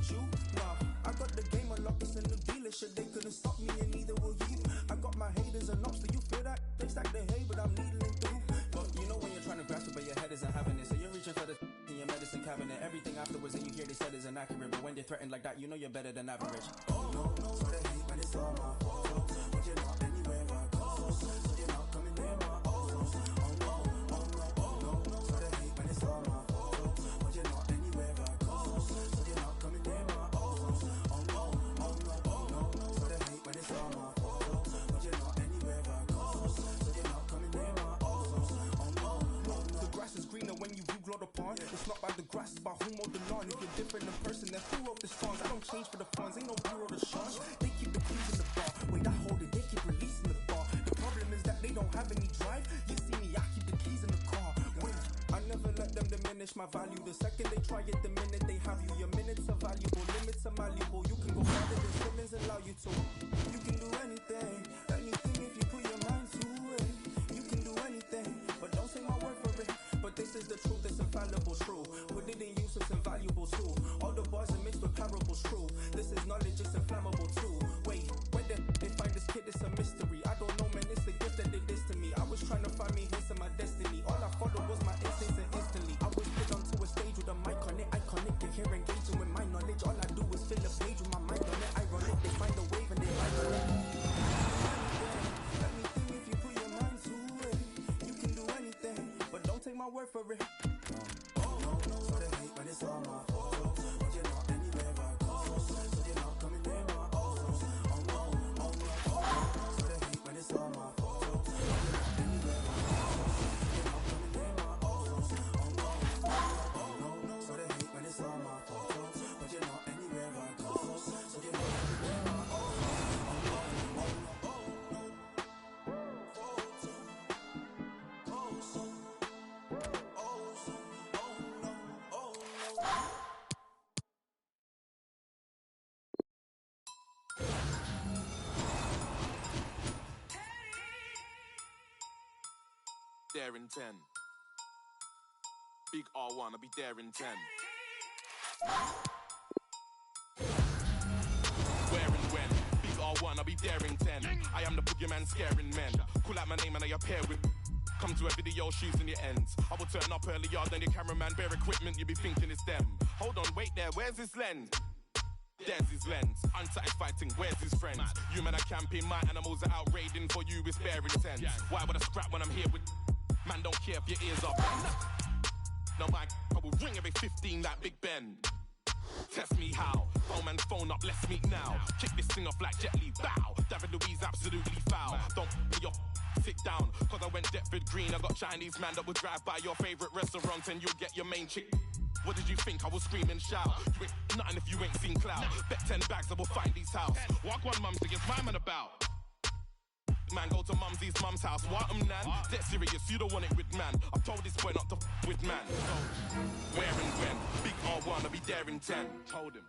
with you. Nah, I got the game unlocked, it's a new dealership. They couldn't stop me and neither will you. I got my haters and ops, do you feel that? They stack the hay, but I'm needling through. But you know when you're trying to grasp it, but your head isn't having it. So you're reaching for the in your medicine cabinet. Everything afterwards that you hear they said is inaccurate. But when they're threatened like that, you know you're better than average. Oh no, no, so they hate, but it's all my fault. But you're not anywhere I go. So you're not coming near my oh no, oh no, oh no, so they hate, but it's all my fault. But you're not anywhere I go. So you're not coming near my oh no, so they hate, but it's all my fault. But you're not anywhere I go. So you're not coming near my oh no. The grass is greener when you view glowed upon. It's not by the grass, it's by who mowed the lawn. If you're different in person, then who wrote the songs? I don't change for the funds, ain't no bureau to Sean. They keep the keys in the bar. Wait, I hold it, they keep releasing the bar. The problem is that they don't have any drive. You see me, I keep the keys in the car. Wait, I never let them diminish my value. The second they try it, the minute they have you. Your minutes are valuable, limits are malleable. You can go farther than Simmons allow you to. You can do anything, anything if you put your mind to it. You can do anything, but don't say my word for it. But this is the truth, it's infallible, true. Put it in use, it's invaluable too. All the bars are mixed with parables, true. This is knowledge, it's inflammable too. Wait, where they find this kid, it's a mystery. I don't know, man, it's the gift that they dissed to me. I was trying to find me hints of my destiny. All I followed was my instincts and instantly I was put onto a stage with a mic on it, iconic. They hear engaging with my knowledge. All I do is fill a page with my mind on it, ironic. They find a wave and they ride on it. Anything if you put your mind to it. You can do anything, but don't take my word for it. Oh no, no, so they hate, but it's all my fault. But you're not anywhere I go. So you're not coming near my oh no, so they hate, but it's all my fault. But you're not anywhere I go. So you're not coming near my oh no, so they hate, but it's all my fault. But you're not anywhere I go. So you're not coming near my There in 10. Big R1, I'll be there in 10. Where and when? Big R1, I'll be there in 10. I am the boogeyman scaring men. Call out my name and I appear with. Come to a video, shoes in your ends. I will turn up earlier than your cameraman, bare equipment, you be thinking it's them. Hold on, wait there, where's his lens? There's his lens, unsatisfied thing, where's his friends? You men are camping, my animals are out raiding, for you it's bare intense. Why would I scrap when I'm here with... Man, don't care if your ears are bent. No, my I will ring every 15 like Big Ben. Test me how. Phone man, phone up, let's meet now. Kick this thing off like Jet Li, bow. David Louise, absolutely foul. Don't be your sit down, cause I went Deptford Green. I got Chinese man that would drive by your favourite restaurant and you'll get your main chick. What did you think? I will scream and shout. You ain't nothing if you ain't seen clout. Bet 10 bags, I will find these house. Walk one mum's against my man about. Man, go to mumsy's mum's house. What nan? Dead serious, you don't want it with man. I've told this boy not to with man. So, where and when? Big R1, I'll be there in 10. Told him.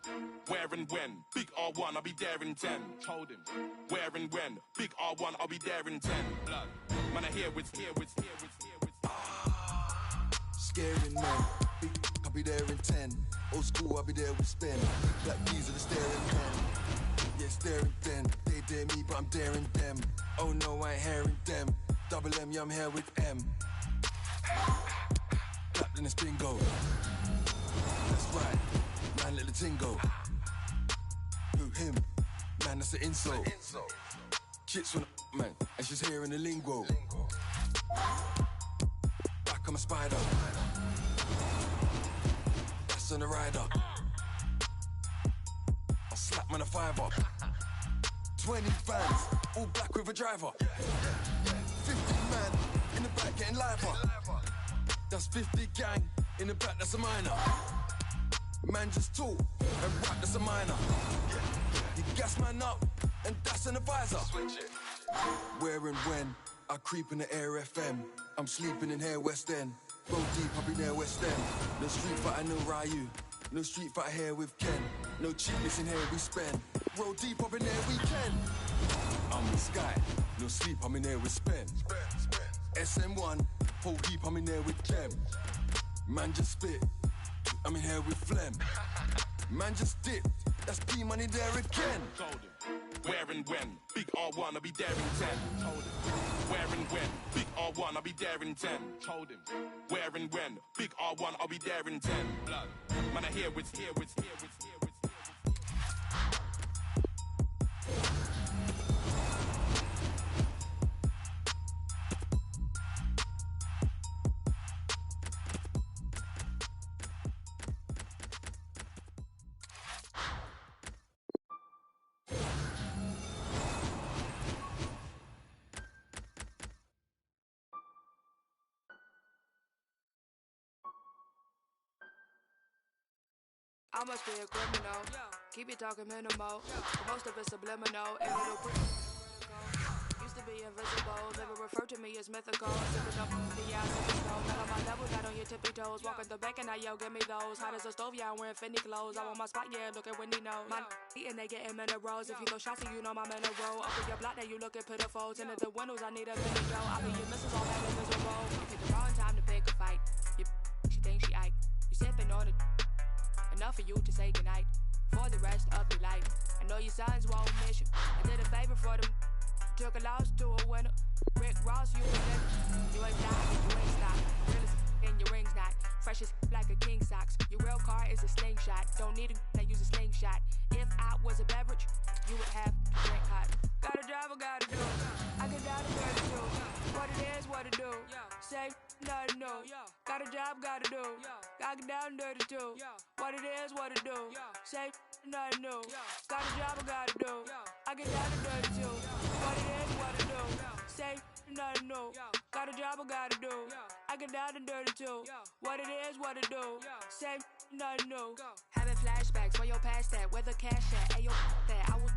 Where and when? Big R1, I'll be there in 10. Told him. Where and when? Big R1, I'll be there in 10. Blood. Man, I hear what's. Scaring men. Big, I'll be there in 10. Old school, I'll be there with Spen. Black keys are the staring men. Yeah, staring them. They dare me, but I'm daring them. Oh no, I ain't hearing them. Double M, yeah, I'm here with M. Clapped in this bingo. That's right, man, let the ting go. Who, him? Man, that's an insult. Chits when man, and she's hearing the lingo. Back, I'm a spider. That's on the rider. I'll slap man a fiver. 20 fans, all black with a driver. 50 man in the back getting liver. That's 50 gang in the back, that's a minor. Man just talk and rap, that's a minor. You gas man up and that's an advisor. Where and when I creep in the Air FM. I'm sleeping in here West End. Go deep, I'll be there West End. No street fight, no Ryu. No street fight here with Ken. No cheapness in here we spend. Roll deep up in there we can. I'm with Sky. No sleep, I'm in there with Spen. SM1. Whole heap, I'm in there with Clem. Man just spit. I'm in here with Phlegm. Man just dip, that's P money there again. Told him, where and when, big R1, I'll be there in 10. Told him, where and when, big R1, I'll be there in 10. Told him, where and when, big R1, I'll be there in 10. Blood, man, I hear what's here, what's here, what's here, what's here. I must be a criminal. Keep it talking minimal. But most of it's subliminal. A little used to be invisible. They would refer to me as mythical. Sipping up the ass in the snow. Not on my level, not on your tippy toes. Walking the back and I yell, give me those. Hot as a stove, yeah, I'm wearing Fendi clothes. I'm on my spot, yeah, look at Wendy knows. My eating, they getting minerals. If you throw shots, you know my mineral. Up in your block, now you looking pitiful. Tinted the windows, I need a minute, yo. I be your missus all bad and miserable. You picked the wrong time to pick a fight. She thinks she Ike. You sipping on it. Enough for you to say goodnight for the rest of your life. I know your sons won't miss you. I did a favor for them. Took a loss to a winner. Rick Ross, you a winner. You ain't died, you ain't stopped. Realest in your ring's not. Fresh as like a king socks. Your real car is a slingshot. Don't need a use a slingshot. If I was a beverage, you would have to drink hot. Gotta drive, I gotta do. I get down to 32. What it is, what it do. Say nothing new. Got a job, gotta do. I get down dirty too. What it is, what it do. Say nothing new. Got a job, I gotta do. I get down to dirty too. What it is, what it do. Say nothing new. Got a job, I gotta do. I get down to dirty too. What it is, what it do. Say nothing new. Having flashbacks for your past that. Where the cash at? Ayo, that I was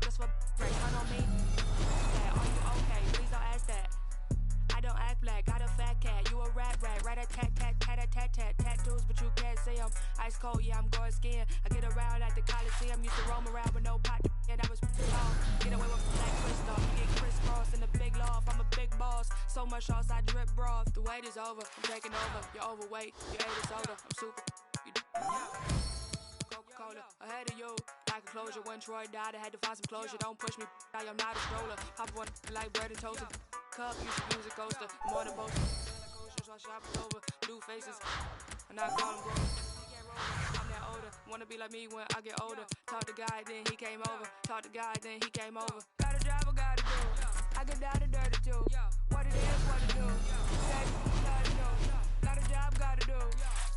just for break. Run on me. That are you okay? Please don't ask that. I don't act black, got a fat cat. You a rat, rat-a-tat-tat-tat-tat-tat-tat. Tattoos, but you can't see them. Ice cold, yeah, I'm going skiing. I get around at the Coliseum. Used to roam around with no pot, and I was long. Get away with black crystal. You get crisscross in the big loft. I'm a big boss. So much sauce, I drip broth. The wait is over, I'm taking over. You're overweight, you ate a soda. I'm super, you Coca-Cola, ahead of you. Like a closure, when Troy died, I had to find some closure. Don't push me, I am not a stroller. Hop one like bread and toast. Cup, used to use a coaster. More than both. So I shop it over. Blue faces. And I call them bro. I'm that older. Wanna be like me when I get older. Talk to God, then he came over. Talk to God, then he came over. Got a job, I gotta do. I get down to dirty too. What it is, what it do. Say, gotta do. Got a job, gotta do.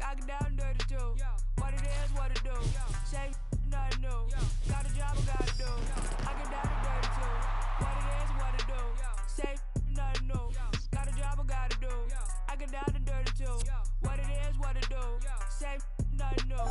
I get down to dirty too. What it is, what it do. Say, nothing new. Got a job, I gotta do. I get down to dirty too. What it is, what it do. Say, nothing new. Got a job, I gotta do. I get down to dirty too. What it is, what it do. Say, nothing new.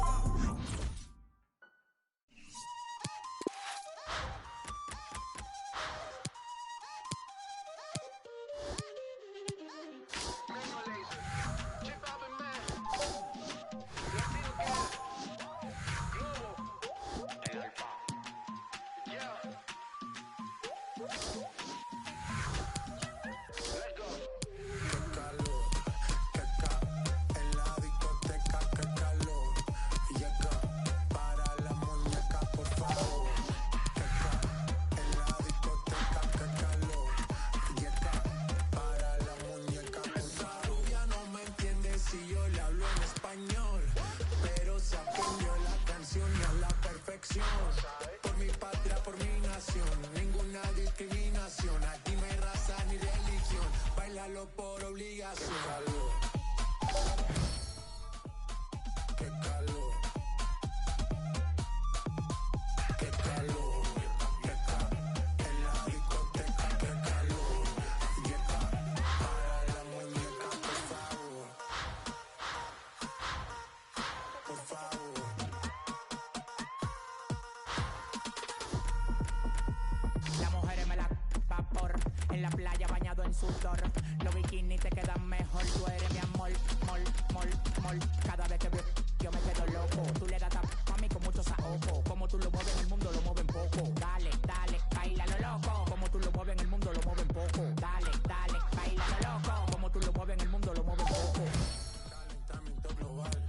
Por mi patria, por mi nación, ninguna discriminación. Aquí no hay raza ni religión, bailalo por obligación. Qué calor, qué calor, qué calor, en la discoteca, qué calor, yeca, para la muñeca, por favor, por favor. En la playa bañado en sudor. Los bikinis te quedan mejor. Tú eres mi amor, mol, mol, mol. Cada vez que veo yo me quedo loco. Tú le das pa' mí con muchos ojos. Como tú lo mueves en el mundo lo mueven poco. Dale, dale, baila lo loco. Como tú lo mueves en el mundo lo mueven poco. Dale, dale, baila lo loco. Como tú lo mueves en el mundo lo mueven poco. Calentamiento global,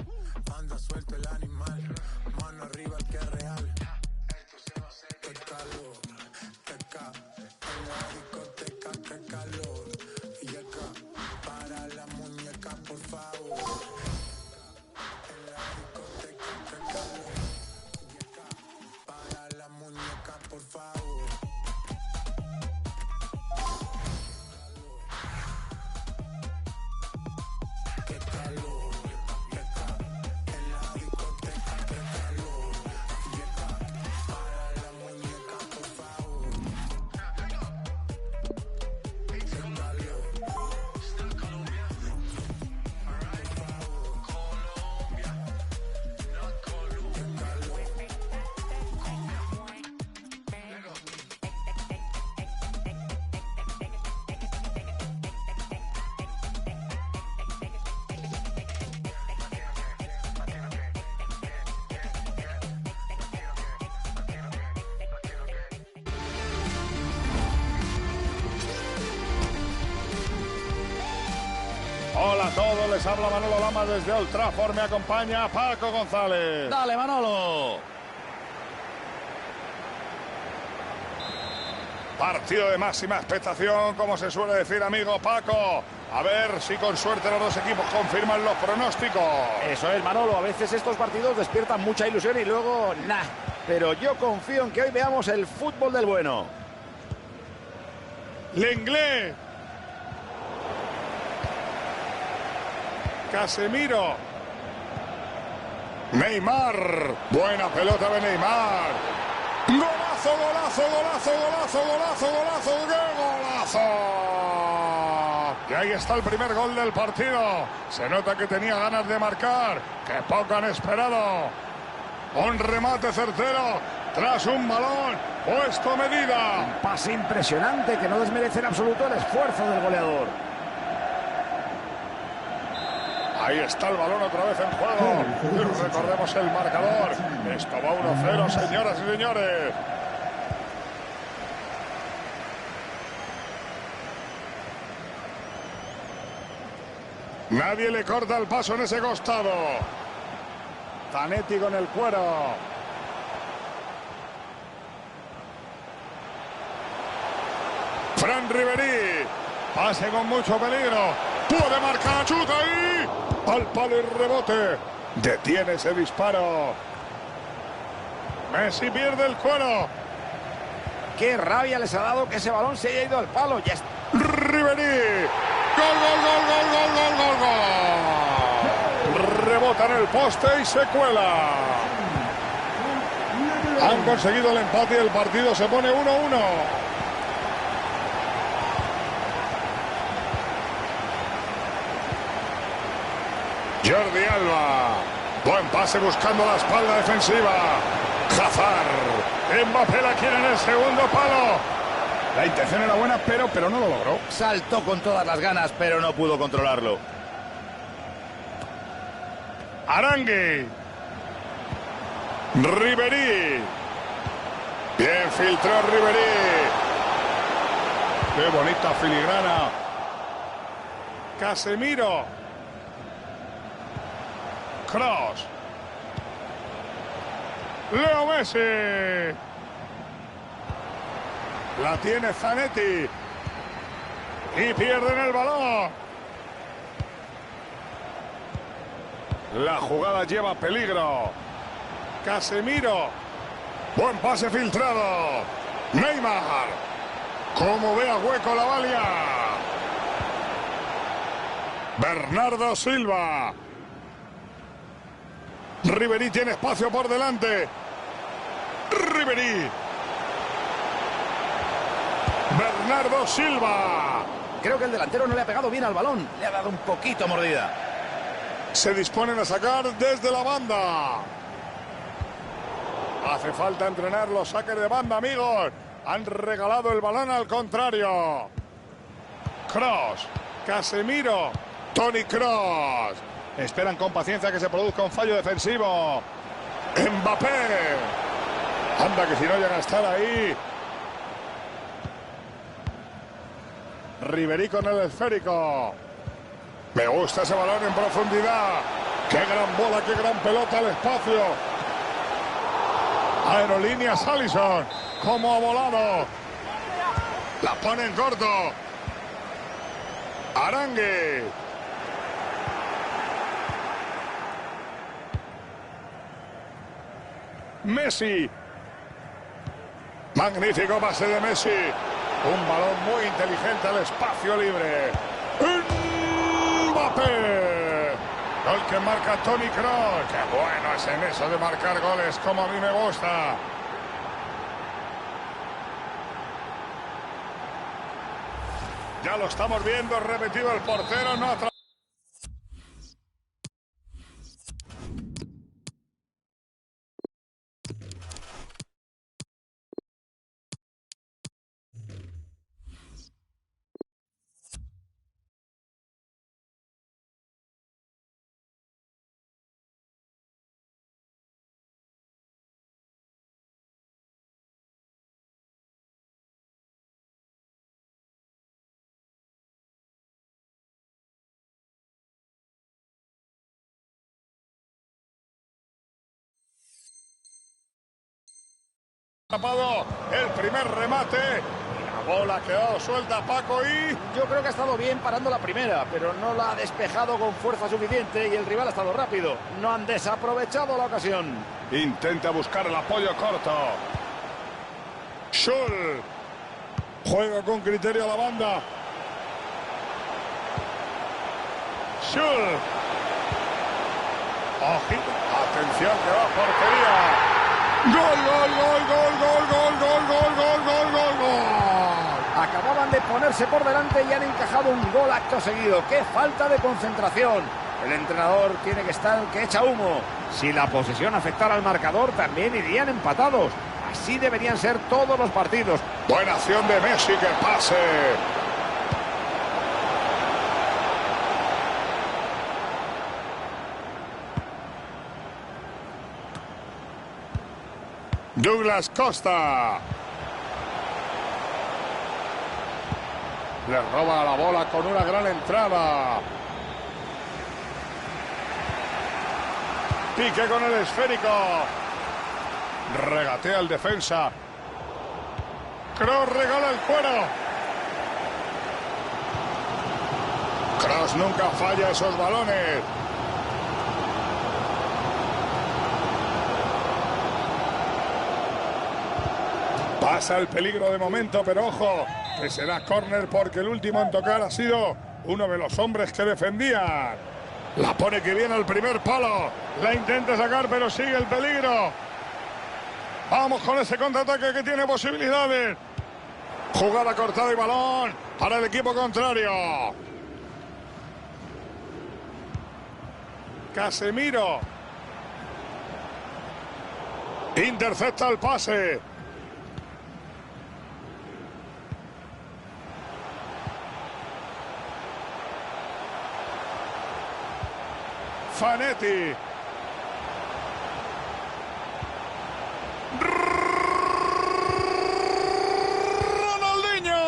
anda suelto el animal. Mano arriba Hola a todos, les habla Manolo Lama desde Old Trafford, me acompaña Paco González. Dale, Manolo. Partido de máxima expectación, como se suele decir, amigo Paco. A ver si con suerte los dos equipos confirman los pronósticos. Eso es, Manolo. A veces estos partidos despiertan mucha ilusión y luego, nah. Pero yo confío en que hoy veamos el fútbol del bueno. Lenglet. Casemiro. Neymar. Buena pelota de Neymar. Golazo, golazo, golazo, golazo, golazo, golazo, ¡qué golazo! Y ahí está el primer gol del partido. Se nota que tenía ganas de marcar, que poco han esperado. Un remate certero tras un balón puesto a medida. Un pase impresionante que no desmerece en absoluto el esfuerzo del goleador. Ahí está el balón otra vez en juego. Y recordemos el marcador. Esto va 1-0, señoras y señores. Nadie le corta el paso en ese costado. Zanetti con el cuero. Fran Ribéry. Pase con mucho peligro. Puede marcar, chuta ahí. Al palo y rebote. Detiene ese disparo. Messi pierde el cuero. Qué rabia les ha dado que ese balón se haya ido al palo. Ya está. Ribéry. Gol, gol, gol, gol, gol, gol, gol, gol. Rebota en el poste y se cuela. Han conseguido el empate y el partido se pone 1-1. Jordi Alba. Buen pase buscando la espalda defensiva. Hazard. Mbappé la quiere en el segundo palo. La intención era buena, pero no lo logró. Saltó con todas las ganas, pero no pudo controlarlo. Arangui. Ribéry. Bien filtró Ribéry. Qué bonita filigrana. Casemiro. Cross. Leo Messi. La tiene Zanetti. Y pierden el balón. La jugada lleva peligro. Casemiro. Buen pase filtrado. Neymar. Como ve a hueco la Valia. Bernardo Silva. Ribéry tiene espacio por delante. Ribéry. Bernardo Silva. Creo que el delantero no le ha pegado bien al balón. Le ha dado un poquito mordida. Se disponen a sacar desde la banda. Hace falta entrenar los saques de banda, amigos. Han regalado el balón al contrario. Cross. Casemiro. Toni Kroos. Esperan con paciencia que se produzca un fallo defensivo. Mbappé. Anda que si no llega a estar ahí. Ribéry con el esférico. Me gusta ese balón en profundidad. Qué gran bola, qué gran pelota al espacio. Aerolíneas Alisson. Cómo ha volado. La pone en corto. Arangui. Messi. Magnífico pase de Messi. Un balón muy inteligente al espacio libre. Mbappé. Gol que marca Toni Kroos. Qué bueno es en eso de marcar goles, como a mí me gusta. Ya lo estamos viendo, repetido el portero, no Tapado el primer remate. La bola ha quedado suelta, Paco, y yo creo que ha estado bien parando la primera, pero no la ha despejado con fuerza suficiente y el rival ha estado rápido. No han desaprovechado la ocasión. Intenta buscar el apoyo corto. Schul. Juega con criterio a la banda. Schul. Atención que va a portería. ¡Gol, gol, gol, gol, gol, gol, gol, gol, gol, gol, gol, gol! Acababan de ponerse por delante y han encajado un gol acto seguido. ¡Qué falta de concentración! El entrenador tiene que estar que echa humo. Si la posesión afectara al marcador, también irían empatados. Así deberían ser todos los partidos. Buena acción de Messi, que pase. Douglas Costa. Le roba la bola con una gran entrada. Pique con el esférico. Regatea el defensa. Kroos regala el cuero. Kroos nunca falla esos balones. Pasa el peligro de momento, pero ojo, que será córner porque el último en tocar ha sido uno de los hombres que defendían. La pone que viene al primer palo. La intenta sacar, pero sigue el peligro. Vamos con ese contraataque que tiene posibilidades. Jugada cortada y balón para el equipo contrario. Casemiro. Intercepta el pase. Fanetti. Ronaldinho.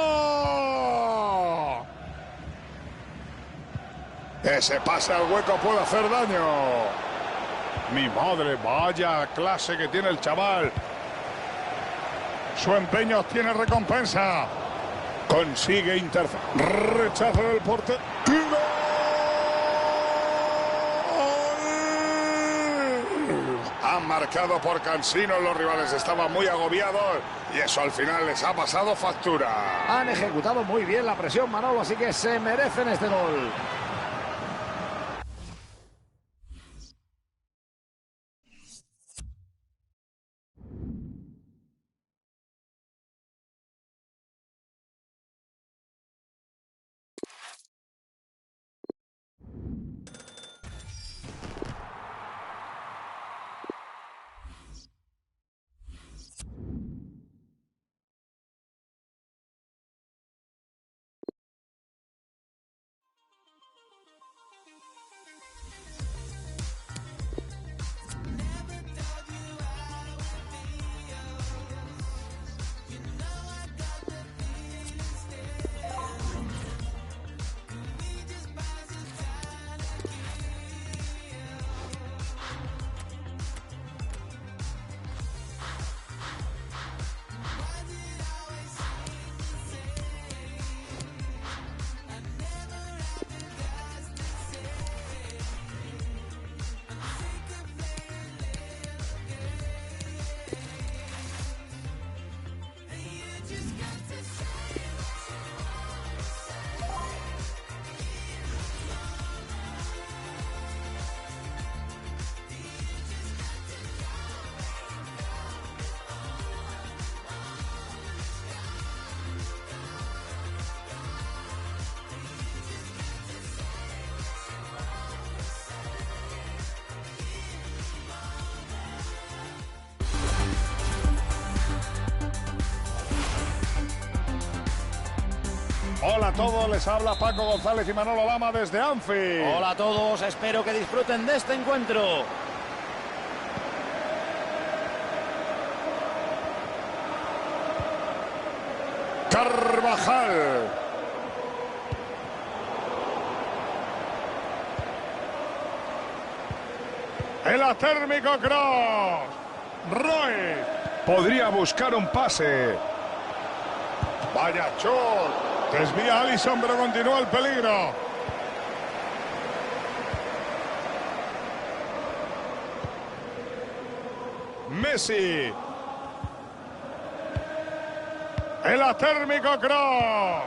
Ese pase al hueco puede hacer daño. Mi madre, vaya clase que tiene el chaval. Su empeño tiene recompensa. Consigue interceptar. Rechazo del portero. Han marcado por Cansino, los rivales estaban muy agobiados y eso al final les ha pasado factura. Han ejecutado muy bien la presión, Manolo, así que se merecen este gol. Hola a todos, les habla Paco González y Manolo Lama desde Anfield. Hola a todos, espero que disfruten de este encuentro. Carvajal. El atérmico Kroos. Roy. Podría buscar un pase. Vaya shot. Desvía Alisson, pero continúa el peligro. Messi. El atérmico cross.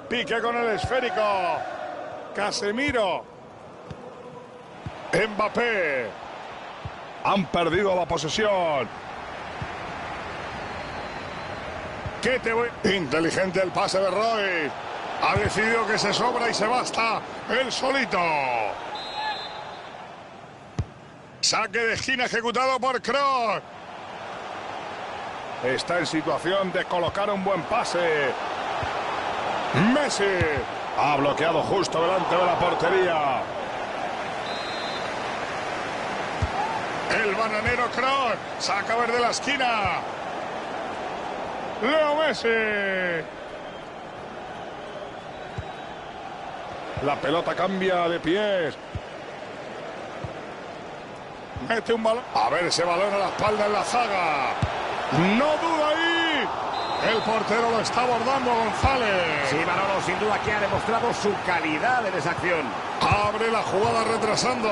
Pique con el esférico. Casemiro. Mbappé. Han perdido la posesión. ¿Qué te voy? Inteligente el pase de Roy. Ha decidido que se sobra y se basta él solito. Saque de esquina ejecutado por Kroos. Está en situación de colocar un buen pase. Messi. Ha bloqueado justo delante de la portería. El bananero Kroos. Saca verde la esquina. Leo Messi. La pelota cambia de pies. Mete un balón. A ver ese balón a la espalda en la zaga. No duda ahí. El portero lo está abordando, González. Sí, Manolo, sin duda que ha demostrado su calidad en esa acción. Abre la jugada retrasando.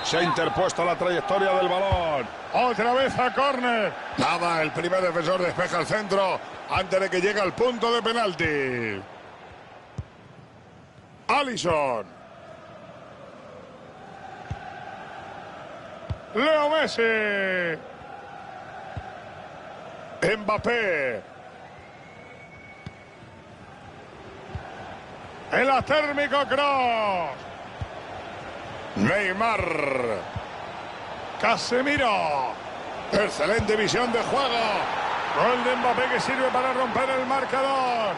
Se ha interpuesto la trayectoria del balón. Otra vez a córner. Nada, el primer defensor despeja el centro antes de que llegue al punto de penalti. Alisson. Leo Messi. Mbappé. El atérmico Kroos. Neymar. Casemiro. Excelente visión de juego. Gol de Mbappé que sirve para romper el marcador.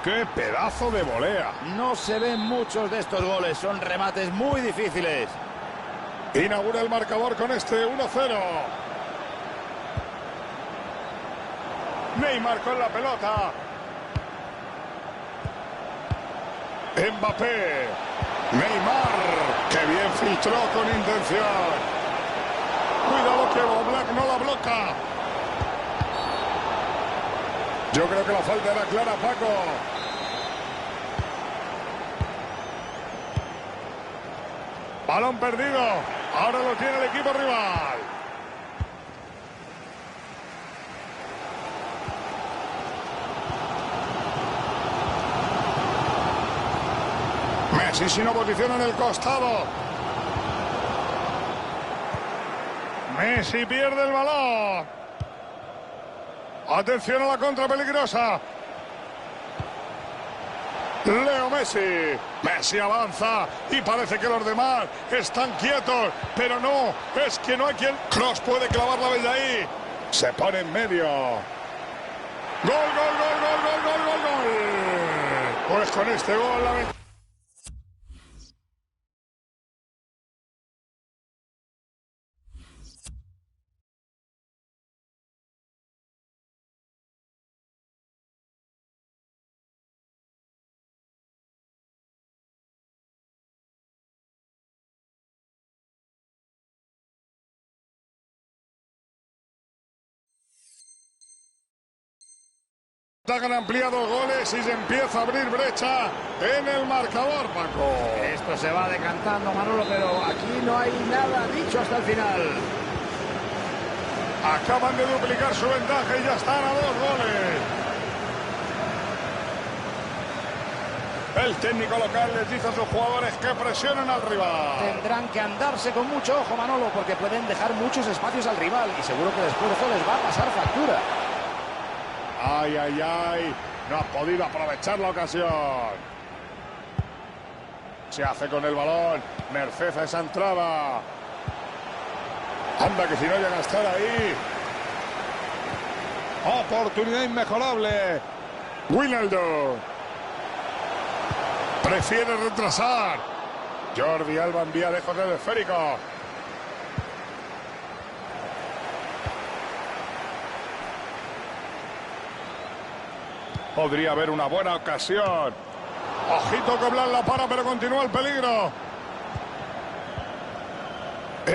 ¡Qué pedazo de volea! No se ven muchos de estos goles, son remates muy difíciles. Inaugura el marcador con este 1-0. Neymar con la pelota. Mbappé. Neymar. ¡Qué bien filtró con intención! Cuidado que Oblak no la bloca. Yo creo que la falta era clara, Paco. Balón perdido. Ahora lo tiene el equipo rival. Messi sin oposición en el costado. Messi pierde el balón. Atención a la contra peligrosa. Leo Messi. Messi avanza y parece que los demás están quietos, pero no, es que no hay quien. Kroos puede clavarla desde ahí. Se pone en medio. Gol, gol, gol, gol, gol, gol, gol, gol. Pues con este gol la... Han ampliado goles y se empieza a abrir brecha en el marcador, Paco. Esto se va decantando, Manolo, pero aquí no hay nada dicho hasta el final. Acaban de duplicar su ventaja y ya están a 2 goles. El técnico local les dice a sus jugadores que presionen al rival. Tendrán que andarse con mucho ojo, Manolo, porque pueden dejar muchos espacios al rival y seguro que el esfuerzo les va a pasar factura. Ay, ay, ay. No ha podido aprovechar la ocasión. Se hace con el balón. Merced a esa entrada. Anda que si no llega a estar ahí. Oportunidad inmejorable. Wijnaldum. Prefiere retrasar. Jordi Alba envía lejos del esférico. Podría haber una buena ocasión. Ojito que Blas la para, pero continúa el peligro.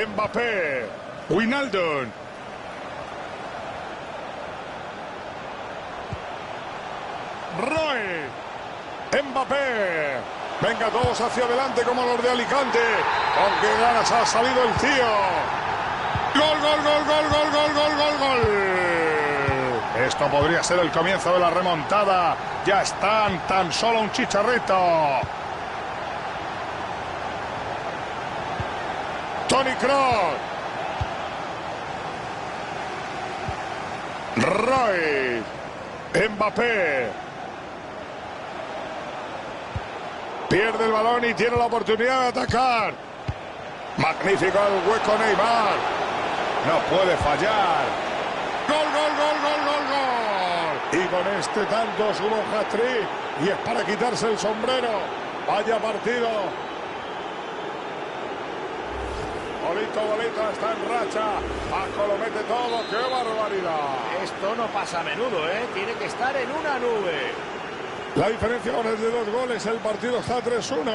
Mbappé. Wijnaldum. Roy. Mbappé. Venga todos hacia adelante como los de Alicante. Con qué ganas ha salido el tío. Gol, gol, gol, gol, gol, gol, gol, gol, gol. Esto podría ser el comienzo de la remontada. Ya están tan solo un chicharrito. Toni Kroos. Roy. Mbappé. Pierde el balón y tiene la oportunidad de atacar. Magnífico el hueco Neymar. No puede fallar. Gol, gol, gol, gol, gol, gol. Y con este tanto sube un hat-trick. Y es para quitarse el sombrero. Vaya partido. Bolito, bolito, está en racha. Paco lo mete todo. ¡Qué barbaridad! Esto no pasa a menudo, ¿eh? Tiene que estar en una nube. La diferencia ahora es de 2 goles. El partido está 3-1.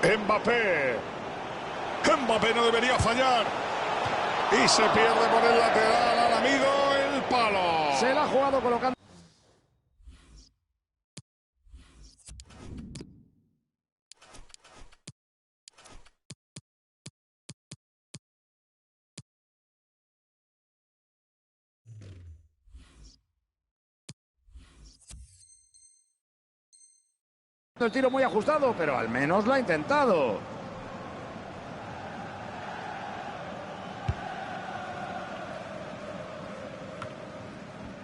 Mbappé. Mbappé no debería fallar. Y se pierde por el lateral. Al amigo el palo. Se la ha jugado colocando. El tiro muy ajustado, pero al menos lo ha intentado.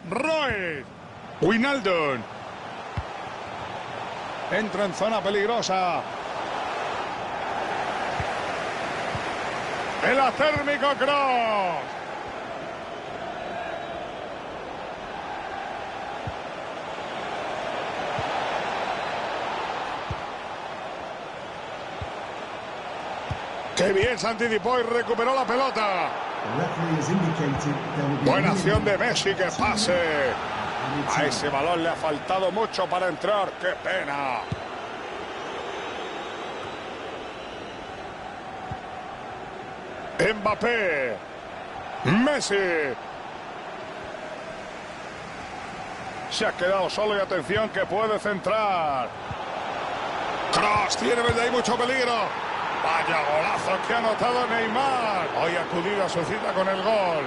Roy. Wijnaldum. Entra en zona peligrosa. El acérmico Kroos. ¡Qué bien se anticipó y recuperó la pelota! Buena acción de Messi, que pase. A ese balón le ha faltado mucho para entrar. ¡Qué pena! Mbappé. Messi. Se ha quedado solo y atención que puede centrar. Kroos tiene desde ahí mucho peligro. Vaya golazo que ha anotado Neymar. Hoy ha acudido a su cita con el gol.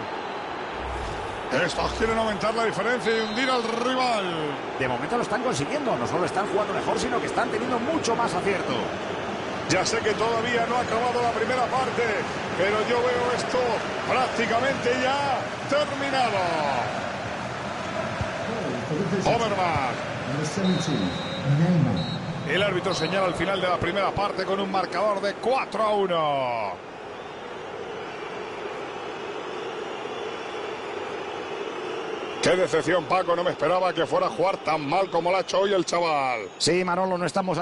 Estos quieren aumentar la diferencia y hundir al rival. De momento lo están consiguiendo. No solo están jugando mejor, sino que están teniendo mucho más acierto. Ya sé que todavía no ha acabado la primera parte, pero yo veo esto prácticamente ya terminado. Overmars. El árbitro señala al final de la primera parte con un marcador de 4-1. Qué decepción, Paco. No me esperaba que fuera a jugar tan mal como lo ha hecho hoy el chaval. Sí, Manolo, no estamos...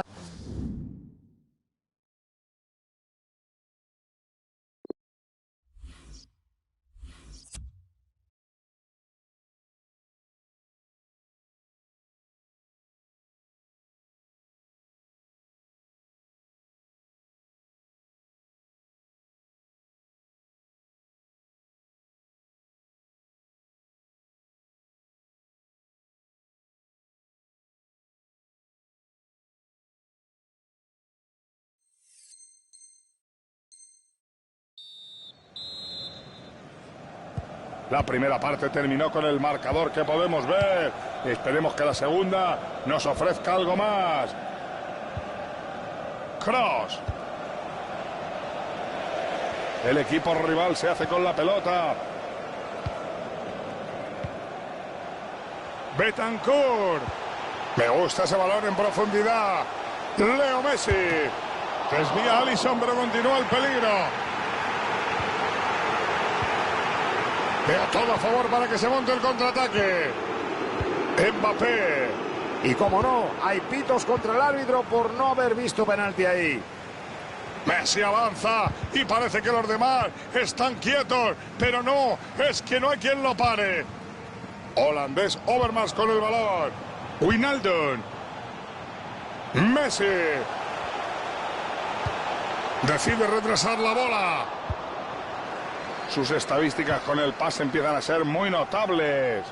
La primera parte terminó con el marcador que podemos ver. Esperemos que la segunda nos ofrezca algo más. Kroos. El equipo rival se hace con la pelota. Betancourt. Me gusta ese balón en profundidad. Leo Messi. Desvía Alisson, pero continúa el peligro. Veo todo a favor para que se monte el contraataque. Mbappé. Y como no, hay pitos contra el árbitro por no haber visto penalti ahí. Messi avanza y parece que los demás están quietos, pero no, es que no hay quien lo pare. Holandés Overmars con el balón. Wijnaldum. Messi. Decide retrasar la bola. Sus estadísticas con el pase empiezan a ser muy notables.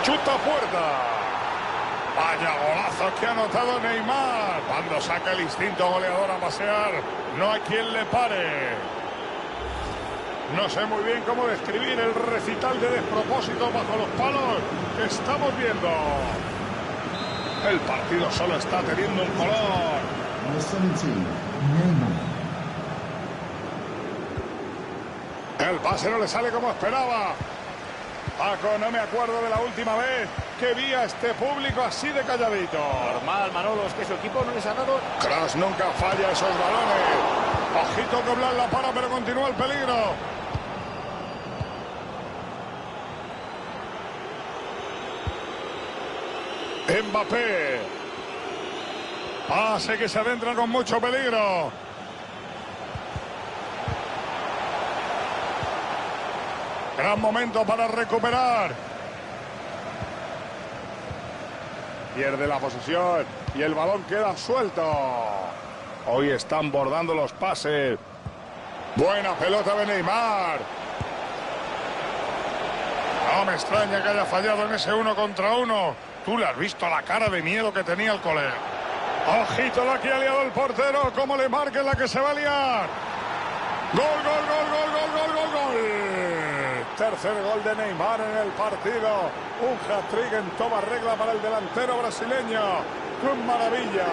Chuta puerta. Vaya golazo que ha anotado Neymar. Cuando saca el instinto goleador a pasear, no hay quien le pare. No sé muy bien cómo describir el recital de despropósitos bajo los palos que estamos viendo. El partido solo está teniendo un color. El pase no le sale como esperaba. Paco, no me acuerdo de la última vez que vi a este público así de calladito. Normal, Manolo, es que su equipo no les ha dado... Kroos nunca falla esos balones. Ojito que Blas la para, pero continúa el peligro. Mbappé. Pase que se adentra con mucho peligro. Gran momento para recuperar. Pierde la posesión y el balón queda suelto. Hoy están bordando los pases. Buena pelota de Neymar. No me extraña que haya fallado en ese 1 contra 1. Tú le has visto la cara de miedo que tenía el colega. Ojito la que ha liado el portero. Como le marque la que se va a liar. Gol, gol, gol, gol, gol, gol, gol, gol. Tercer gol de Neymar en el partido. Un hat-trick en toda regla para el delantero brasileño. ¡Qué maravilla!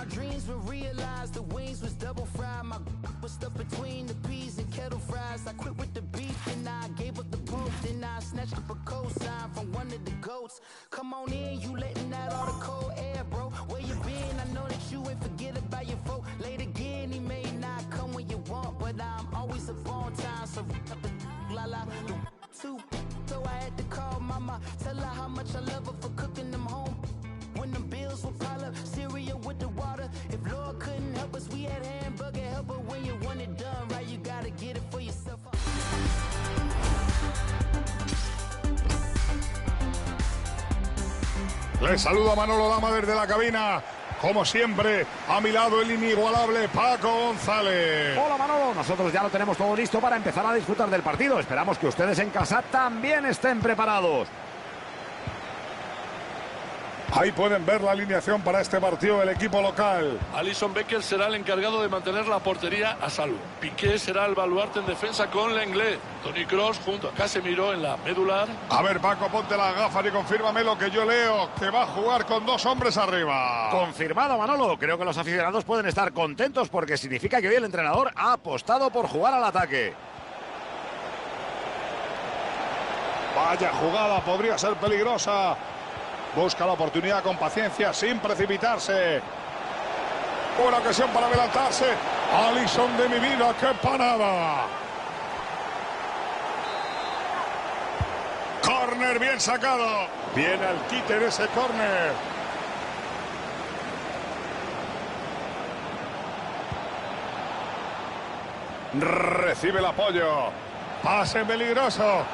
Dreams were realized, the wings was double fried. My was stuck between the peas and kettle fries. I quit with the beef, then I gave up the pork. Then I snatched up a cosign from one of the goats. Come on in, you letting out all the cold air, bro. Where you been? I know that you ain't forget about your folk. Late again, he may not come when you want, but I'm always up on time. So up the la la too. So I had to call mama, tell her how much I love her for cooking them home. When them bills will pile up, cereal with the water. If Lord couldn't help us, we had hamburger helper. When you want it done right, you gotta get it for yourself. Les saluda Manolo Lama desde la cabina. Como siempre, a mi lado el inigualable Paco González. Hola Manolo, nosotros ya lo tenemos todo listo para empezar a disfrutar del partido. Esperamos que ustedes en casa también estén preparados. Ahí pueden ver la alineación para este partido del equipo local. Alisson Becker será el encargado de mantener la portería a salvo. Piqué será el baluarte en defensa con Lenglet. Toni Kroos junto a Casemiro en la medular. A ver, Paco, ponte las gafas y confírmame lo que yo leo, que va a jugar con 2 hombres arriba. Confirmado, Manolo. Creo que los aficionados pueden estar contentos porque significa que hoy el entrenador ha apostado por jugar al ataque. Vaya jugada, podría ser peligrosa. Busca la oportunidad con paciencia, sin precipitarse. Buena ocasión para adelantarse. Alisson de mi vida, qué parada. Córner bien sacado. Viene al quite de ese córner. Recibe el apoyo. Pase peligroso.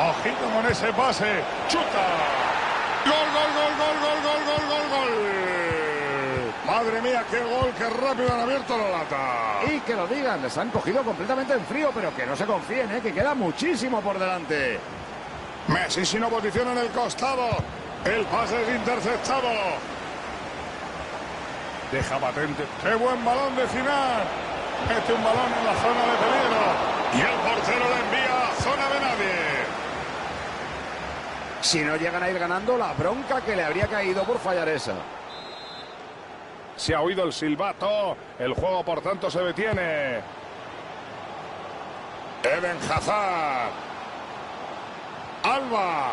Ojito con ese pase. Chuta. Gol, gol, gol, gol, gol, gol, Madre mía, qué gol, qué rápido han abierto la lata. Y que lo digan, les han cogido completamente en frío, pero que no se confíen, que queda muchísimo por delante. Messi sin oposición en el costado. El pase es interceptado. Deja patente. ¡Qué buen balón de Zidane! Mete un balón en la zona de peligro. Y el portero le envía a zona de nadie. Si no llegan a ir ganando, la bronca que le habría caído por fallar esa. Se ha oído el silbato. El juego, por tanto, se detiene. Eden Hazard. Alba.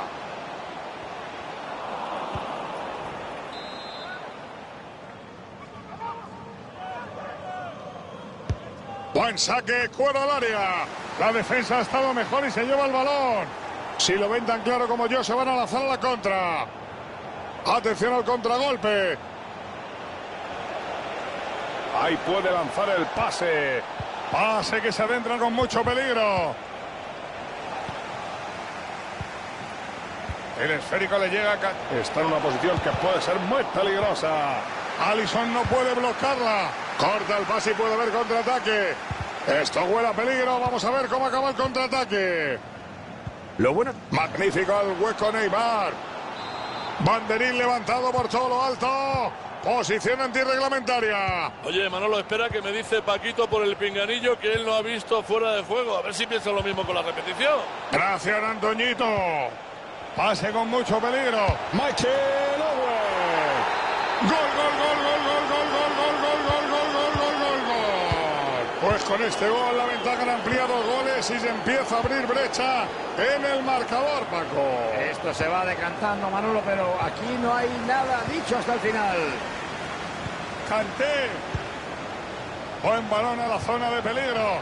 Buen saque, fuera al área. La defensa ha estado mejor y se lleva el balón. Si lo ven tan claro como yo, se van a lanzar a la contra. Atención al contragolpe. Ahí puede lanzar el pase. Pase que se adentra con mucho peligro. El esférico le llega. Está en una posición que puede ser muy peligrosa. Alisson no puede bloquearla. Corta el pase y puede haber contraataque. Esto huele a peligro. Vamos a ver cómo acaba el contraataque. Lo bueno. Magnífico el hueco Neymar. Banderín levantado por todo lo alto. Posición antirreglamentaria. Oye, Manolo, espera que me dice Paquito por el pinganillo que él no ha visto fuera de juego. A ver si piensa lo mismo con la repetición. Gracias, Antoñito. Pase con mucho peligro. Michael Owen. Gol, gol, gol, gol, gol, gol, gol, gol, gol, gol, gol, gol, gol, gol, gol. Pues con este gol la ventaja han ampliado goles y se empieza a abrir brecha en el marcador, Paco. Esto se va decantando, Manolo, pero aquí no hay nada dicho hasta el final. Kanté. Buen balón a la zona de peligro.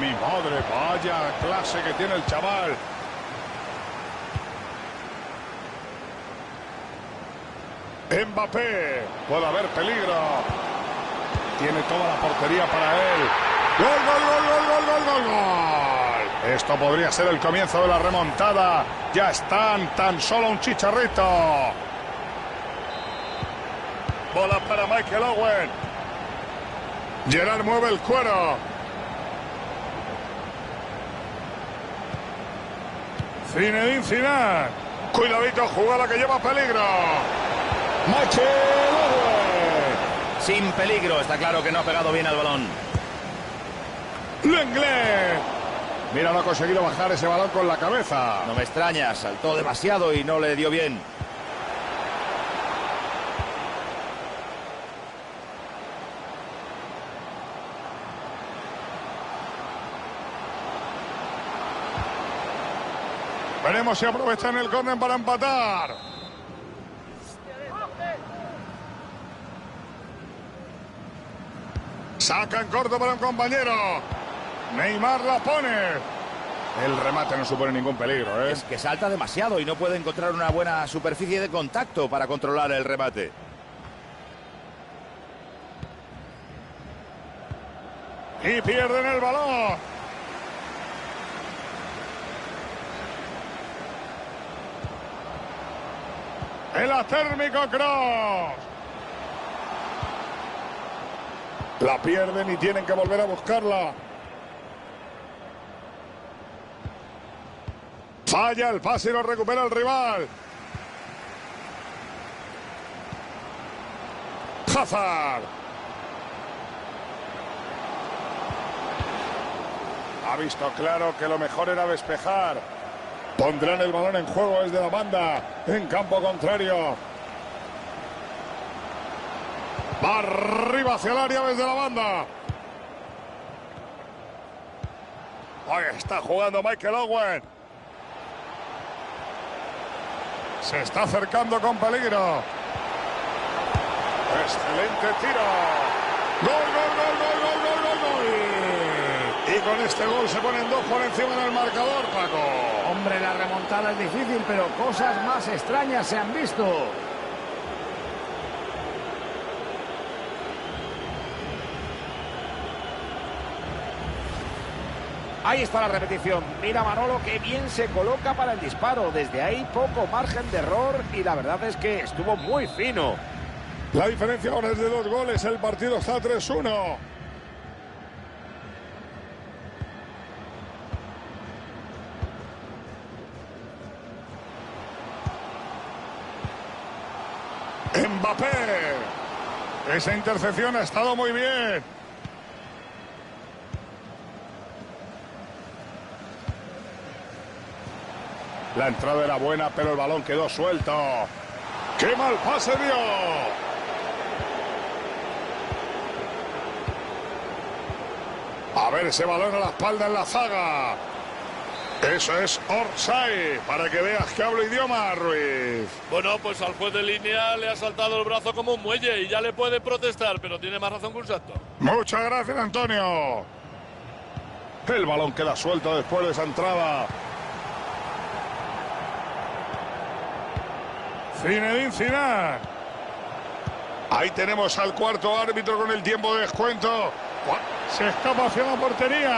Mi madre, vaya clase que tiene el chaval. Mbappé. Puede haber peligro. Tiene toda la portería para él. ¡Gol, gol, gol, gol, gol, gol, gol, gol! Esto podría ser el comienzo de la remontada. Ya están tan solo un chicharrito. Bola para Michael Owen. Gerard mueve el cuero. Zinedine Zidane. Cuidadito, jugada que lleva peligro. Michael Owen. Sin peligro, está claro que no ha pegado bien al balón. Lenglet. Mira, no ha conseguido bajar ese balón con la cabeza. No me extraña, saltó demasiado y no le dio bien. Veremos si aprovechan el córner para empatar. Saca en corto para un compañero. Neymar la pone. El remate no supone ningún peligro, ¿eh? Es que salta demasiado y no puede encontrar una buena superficie de contacto para controlar el remate. Y pierden el balón. El atérmico Kroos. La pierden y tienen que volver a buscarla. Falla el pase y lo recupera el rival. Hazard. Ha visto claro que lo mejor era despejar. Pondrán el balón en juego desde la banda, en campo contrario. Va arriba hacia el área desde la banda. Ahí está jugando Michael Owen. Se está acercando con peligro. Excelente tiro. Gol, gol, gol, gol, gol, gol, gol, gol. Y con este gol se ponen dos por encima del marcador, Paco. Hombre, la remontada es difícil, pero cosas más extrañas se han visto. Ahí está la repetición. Mira Manolo que bien se coloca para el disparo. Desde ahí poco margen de error y la verdad es que estuvo muy fino. La diferencia ahora es de 2 goles. El partido está 3-1. Mbappé. Esa intercepción ha estado muy bien. La entrada era buena, pero el balón quedó suelto. ¡Qué mal pase dio! A ver ese balón a la espalda en la zaga. Eso es offside, para que veas que hablo idioma, Ruiz. Bueno, pues al juez de línea le ha saltado el brazo como un muelle y ya le puede protestar, pero tiene más razón que un santo. Muchas gracias, Antonio. El balón queda suelto después de esa entrada. Zinedine Zidane. Ahí tenemos al cuarto árbitro con el tiempo de descuento. Se escapa hacia la portería.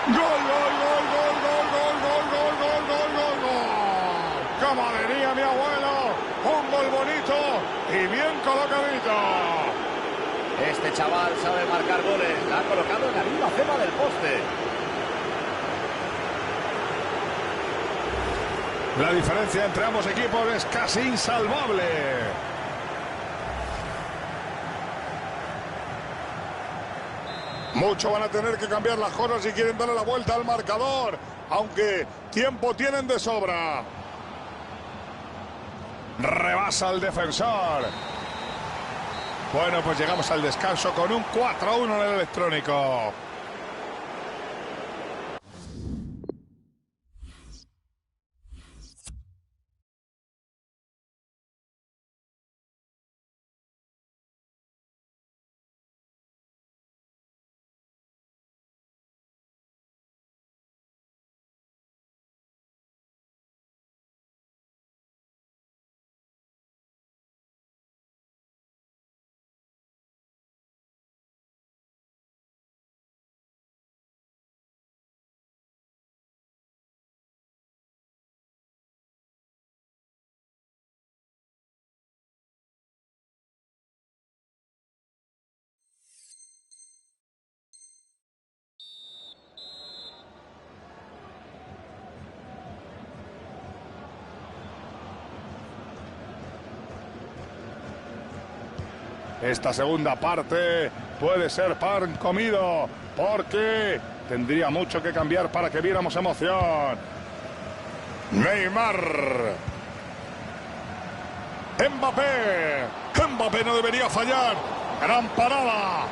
¡Gol, gol, gol, gol, gol, gol, gol, gol, gol, gol, gol, gol! ¡Como diría mi abuelo! Un gol bonito y bien colocadito. Este chaval sabe marcar goles. La ha colocado en la misma cima del poste. La diferencia entre ambos equipos es casi insalvable. Mucho van a tener que cambiar las cosas si quieren darle la vuelta al marcador, aunque tiempo tienen de sobra. Rebasa al defensor. Bueno, pues llegamos al descanso con un 4-1 en el electrónico. Esta segunda parte puede ser pan comido, porque tendría mucho que cambiar para que viéramos emoción. Neymar. Mbappé. Mbappé no debería fallar. Gran parada.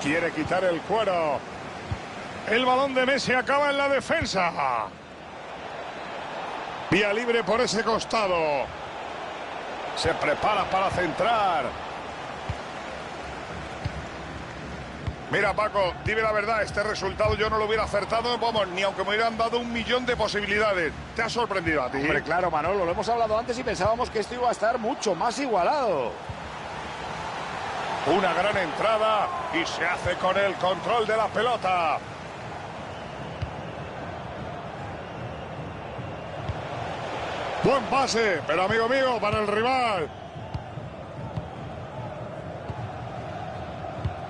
Quiere quitar el cuero. El balón de Messi acaba en la defensa. Vía libre por ese costado. Se prepara para centrar. Mira, Paco, dime la verdad, este resultado yo no lo hubiera acertado, vamos, ni aunque me hubieran dado 1.000.000 de posibilidades. ¿Te ha sorprendido a ti? Hombre, claro, Manolo, lo hemos hablado antes y pensábamos que esto iba a estar mucho más igualado. Una gran entrada y se hace con el control de la pelota. Buen pase, pero amigo mío, para el rival.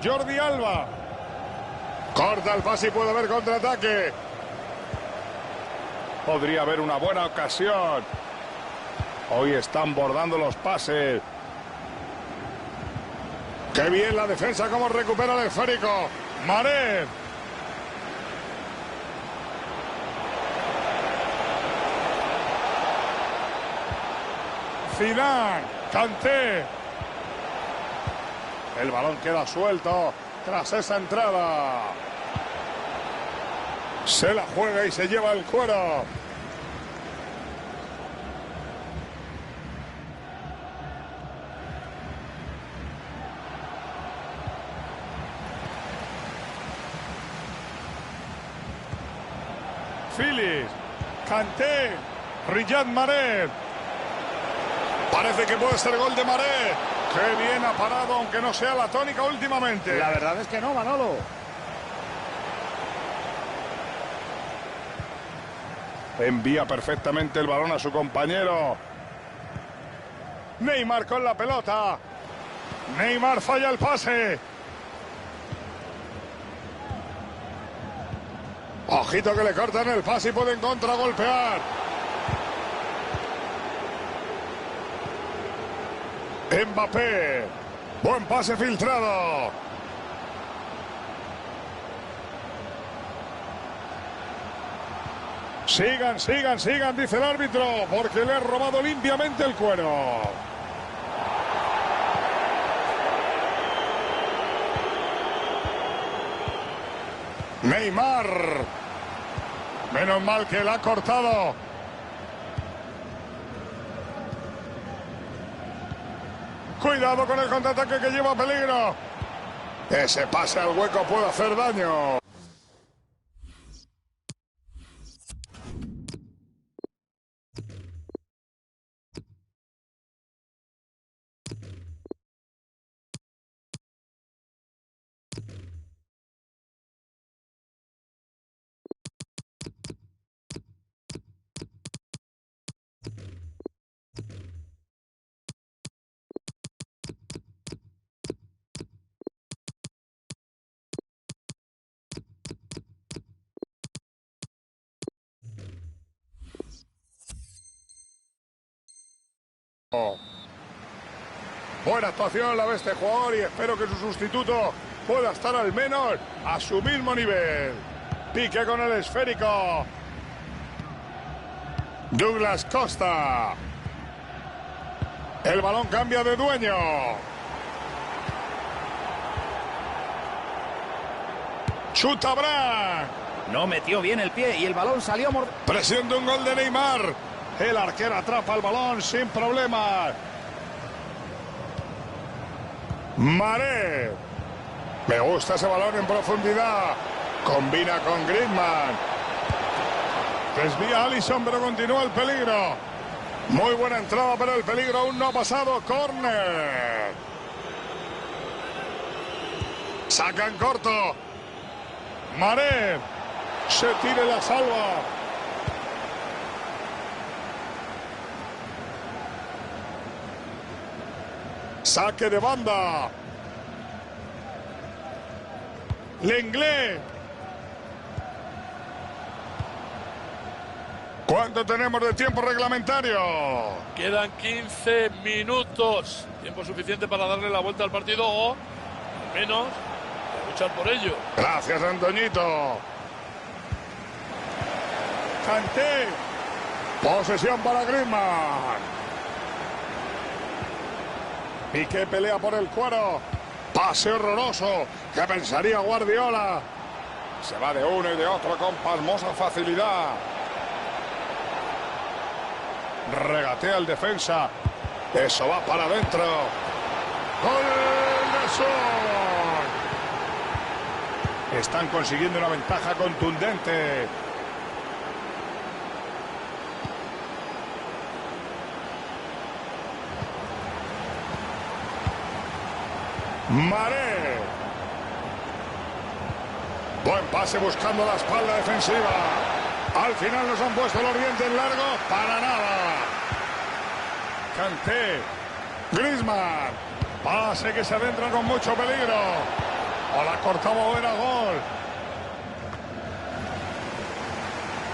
Jordi Alba. Corta el pase y puede haber contraataque. Podría haber una buena ocasión. Hoy están bordando los pases. Qué bien la defensa, cómo recupera el esférico. Mané. Zidane, Kanté. El balón queda suelto tras esa entrada. Se la juega y se lleva el cuero. Phillips, Kanté, Riyad Mahrez. Parece que puede ser gol de Mahrez. Qué bien ha parado, aunque no sea la tónica últimamente. La verdad es que no, Manolo. Envía perfectamente el balón a su compañero. Neymar con la pelota. Neymar falla el pase. Ojito que le cortan el pase y pueden contragolpear. Mbappé. Buen pase filtrado. Sigan, sigan, sigan, dice el árbitro, porque le ha robado limpiamente el cuero. Neymar. Menos mal que la ha cortado. Cuidado con el contraataque que lleva peligro. Ese pase al hueco puede hacer daño. Buena actuación la de este jugador y espero que su sustituto pueda estar al menos a su mismo nivel. Pique con el esférico. Douglas Costa. El balón cambia de dueño. Chuta Brandt. No metió bien el pie y el balón salió Presión de un gol de Neymar. El arquero atrapa el balón sin problemas. Maré. Me gusta ese balón en profundidad. Combina con Griezmann. Desvía Alisson, pero continúa el peligro. Muy buena entrada, pero el peligro aún no ha pasado. Córner. Sacan corto. Maré. Se tira y la salva. Saque de banda. Lenglet. ¿Cuánto tenemos de tiempo reglamentario? Quedan 15 minutos. Tiempo suficiente para darle la vuelta al partido o, al menos, luchar por ello. Gracias, Antoñito. Kanté. Posesión para Griezmann. Piqué pelea por el cuero. Pase horroroso. ¿Qué pensaría Guardiola? Se va de uno y de otro con pasmosa facilidad. Regatea el defensa. Eso va para adentro. ¡Gol de Son! Están consiguiendo una ventaja contundente. Maré. Buen pase buscando la espalda defensiva. Al final nos han puesto los dientes largos. Para nada. Kanté. Griezmann. Pase que se adentra con mucho peligro. O la cortaba o era gol.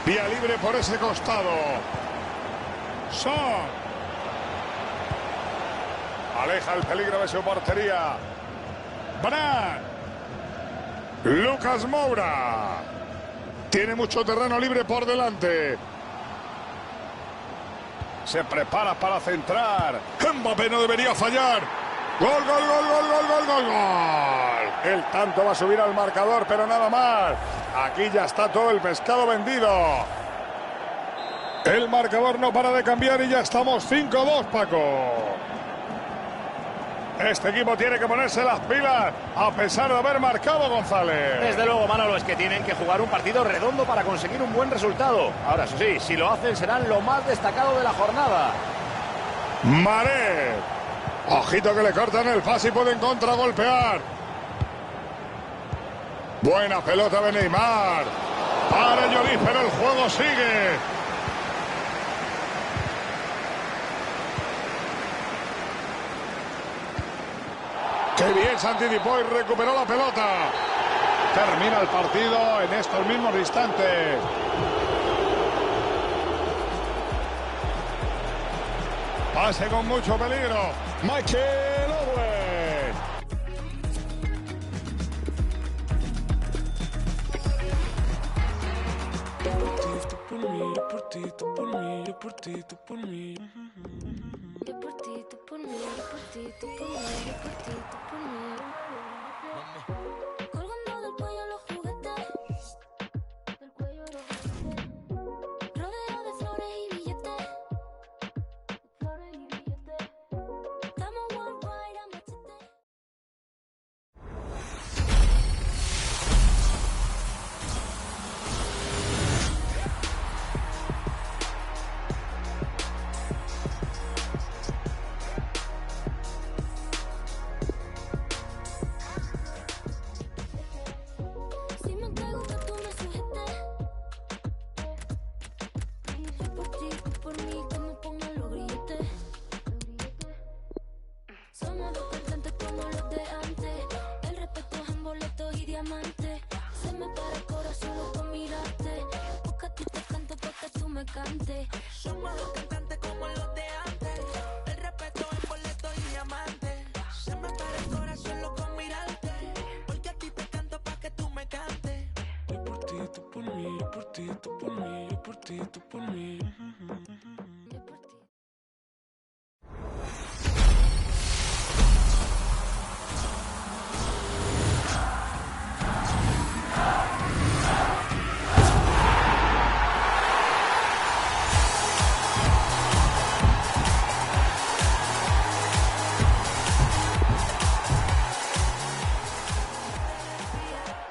Vía libre por ese costado. Son. Aleja el peligro de su portería. Brandt. Lucas Moura. Tiene mucho terreno libre por delante. Se prepara para centrar. Mbappé no debería fallar. Gol, gol, gol, gol, gol, gol, gol, gol. El tanto va a subir al marcador, pero nada más. Aquí ya está todo el pescado vendido. El marcador no para de cambiar y ya estamos 5-2, Paco. Este equipo tiene que ponerse las pilas a pesar de haber marcado, González. Desde luego, Manolo, es que tienen que jugar un partido redondo para conseguir un buen resultado. Ahora, eso sí, si lo hacen serán lo más destacado de la jornada. Maré. Ojito que le cortan el pase y pueden contragolpear. Buena pelota de Neymar. Para Lloris, pero el juego sigue. Qué bien Santi Dipoy, recuperó la pelota. Termina el partido en estos mismos instantes. Pase con mucho peligro. Michael Owen. Por mí, yo por ti, tú por mí, yo por ti, tú por mí. Yo por ti, tú por mí, yo por ti, tú por mí, yo por ti, tú por mí. Colgando del cuello los juguetes, del cuello los juguetes. Rodeo de flores y billetes, flores y billetes. Estamos worldwide a machete. Si me entrego que tú me sujetes, yo por ti, tú por mí, que me pongan los grilletes. Somos dos cantantes como los de antes. El respeto es en boletos y diamantes. Se me para el corazón solo con mirarte. Porque a ti te canto porque tú me cantes. Somos dos cantantes como los de antes. El respeto en boleto y diamante. Se me para el corazón loco con mirarte. Porque a ti te canto pa' que tú me cantes. Yo por ti, tú por mí, yo por ti, tú por mí, yo por ti, tú por mí. Yo por ti.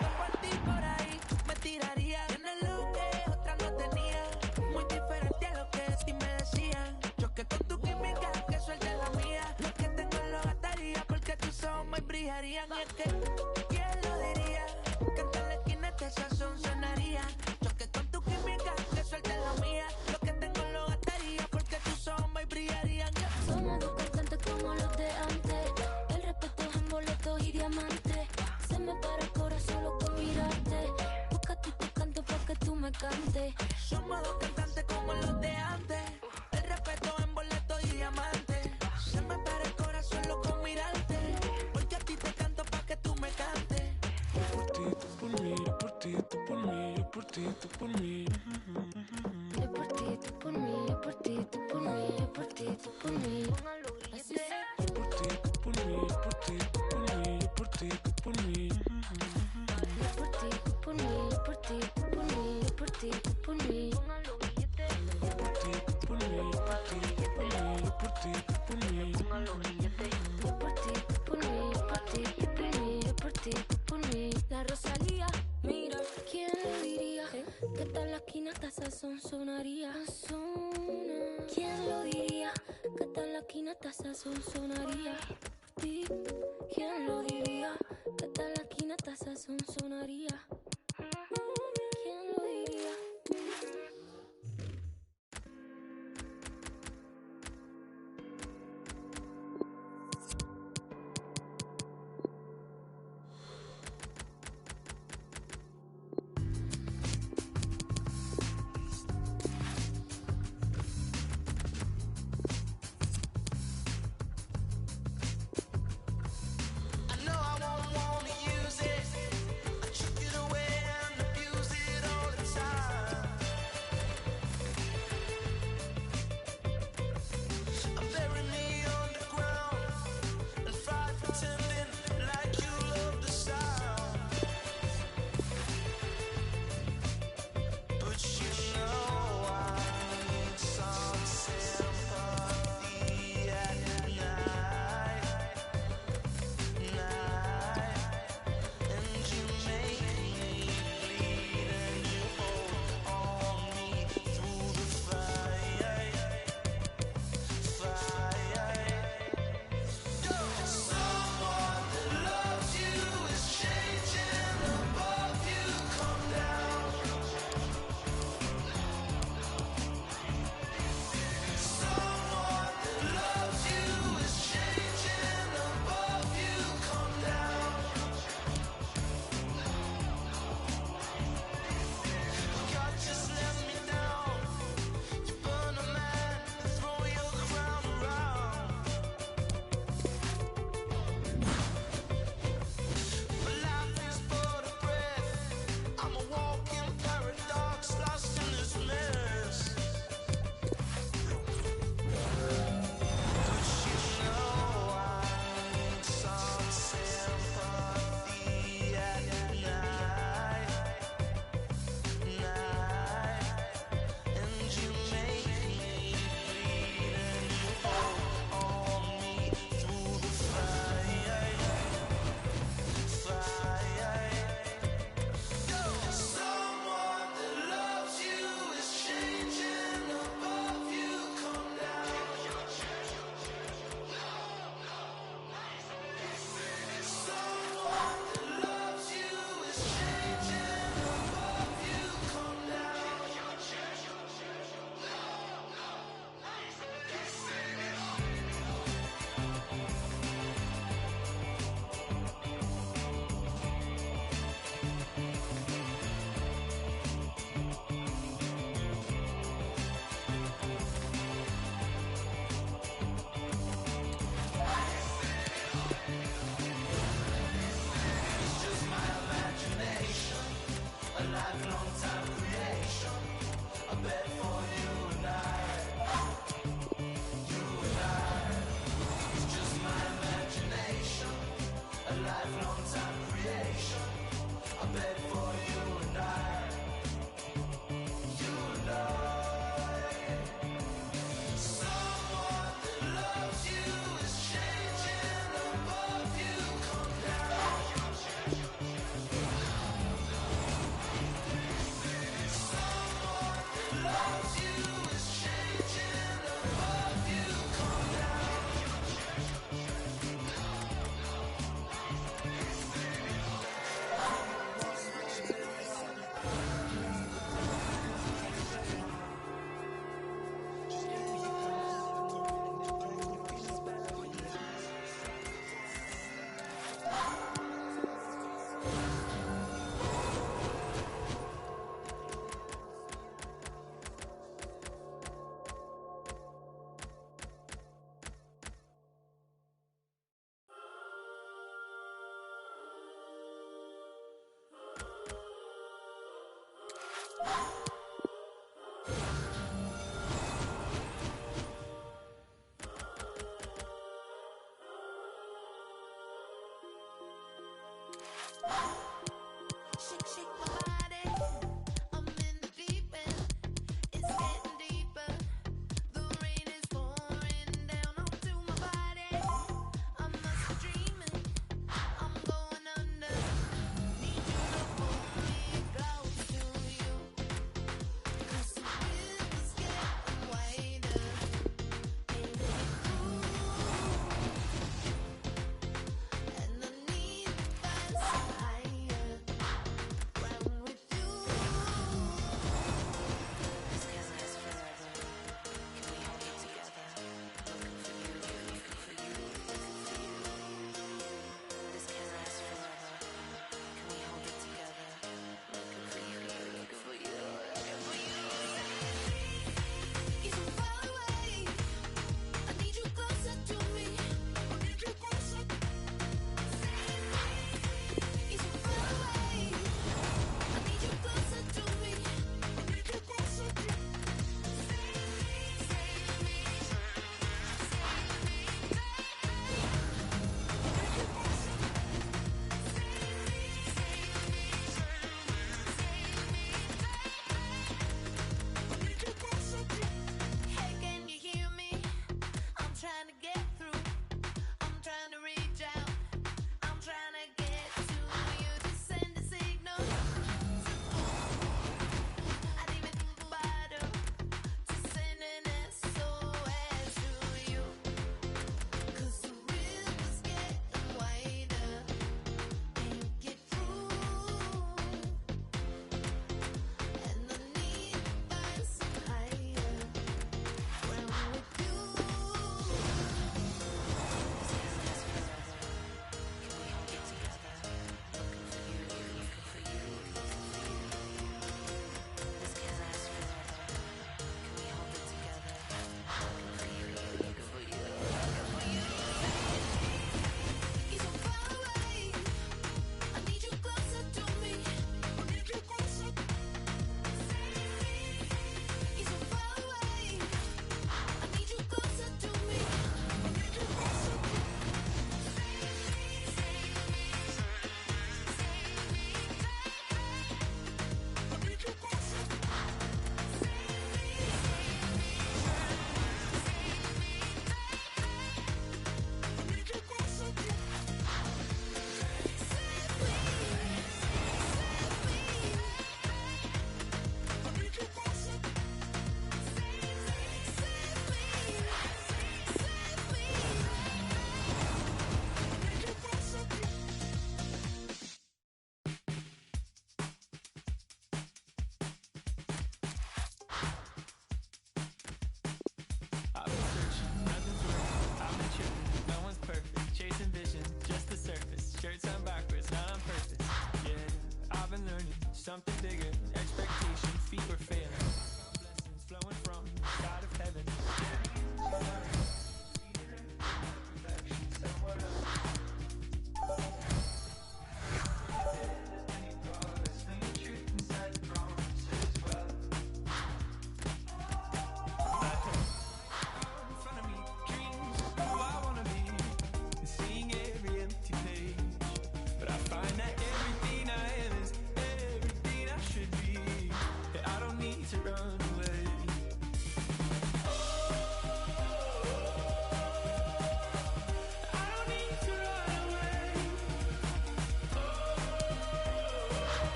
Yo por ti por ahí me tiraría. Tienes lo que otra no tenía. Muy diferente a lo que de ti me decían. Choque con tu química, que suelte la mía. Lo que tengo lo gastaría porque tus ojos me brillarían. Y es que, ¿quién lo diría? Que en la esquina este sazón sonaría. Choque con tu química, que suelte la mía. Lo que tengo lo gastaría porque tus ojos me brillarían. Somos dos cantantes como los de antes. El respeto es en boletos y diamantes. Se me para el corazón solo con mirarte. Porque a ti te canto pa' que tú me cantes. Somos dos cantantes como los de antes. El respeto en boleto y diamante. Se me para el corazón loco con mirarte. Porque a ti te canto pa' que tú me cantes. Yo por ti, tú por mí, yo por ti, tú por mí, yo por ti, tú por mí. Yo por ti, tú por mí, yo por ti, tú por mí, yo por ti, tú por mí. Así es. Yo por ti, tú por mí, yo por ti, tú por mí, yo por ti, tú por mí. Yo por ti, tú por mí, yo por ti, tú por mí, yo por ti, tú por mí. Yo por ti, tú por mí, yo por ti, tú por mí, yo por ti, tú por mí. Yo por ti, tú por mí, yo por ti, tú por mí, yo por ti, tú por mí. La Rosalía, mira, ¿quién lo diría? Que tal la esquina hasta sazón sonaría. ¿Quién lo diría? Que tal la esquina hasta sazón sonaría. ¿Quién lo diría? Que tal la esquina hasta sazón sonaría. ¿Quién lo diría? I know I won't wanna use it. I took it away.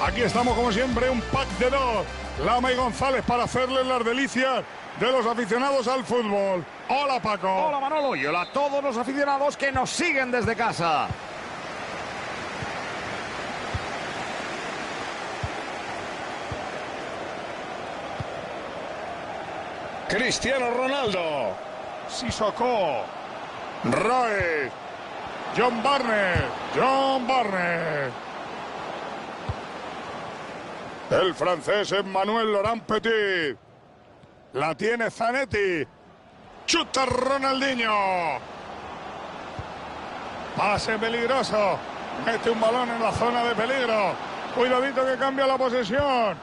Aquí estamos como siempre, un pack de dos. Lama y González para hacerle las delicias de los aficionados al fútbol. Hola Paco. Hola Manolo y hola a todos los aficionados que nos siguen desde casa. Cristiano Ronaldo. Sissoko. Roy. John Barnes. El francés Emmanuel Laurent Petit. La tiene Zanetti. Chuta Ronaldinho. Pase peligroso. Mete un balón en la zona de peligro. Cuidadito que cambia la posesión.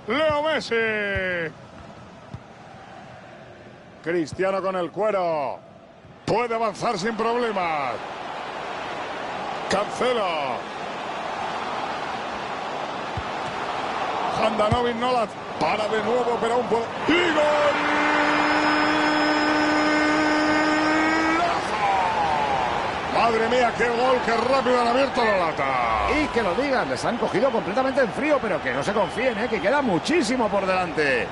Leo Messi. Cristiano con el cuero. Puede avanzar sin problemas. Cancelo. Handanovic no la para de nuevo, pero aún puede. ¡Y gol! Madre mía, qué gol, qué rápido han abierto la lata. Y que lo digan, les han cogido completamente en frío, pero que no se confíen, que queda muchísimo por delante.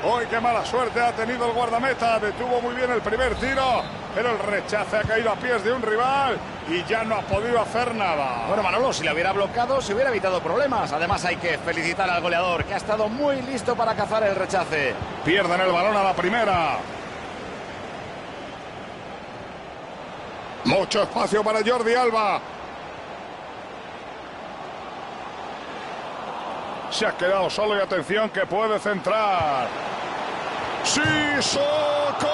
Hoy qué mala suerte ha tenido el guardameta, detuvo muy bien el primer tiro, pero el rechace ha caído a pies de un rival y ya no ha podido hacer nada. Bueno, Manolo, si le hubiera bloqueado, se hubiera evitado problemas. Además hay que felicitar al goleador, que ha estado muy listo para cazar el rechace. Pierden el balón a la primera. Mucho espacio para Jordi Alba. Se ha quedado solo y atención que puede centrar. Sissoko.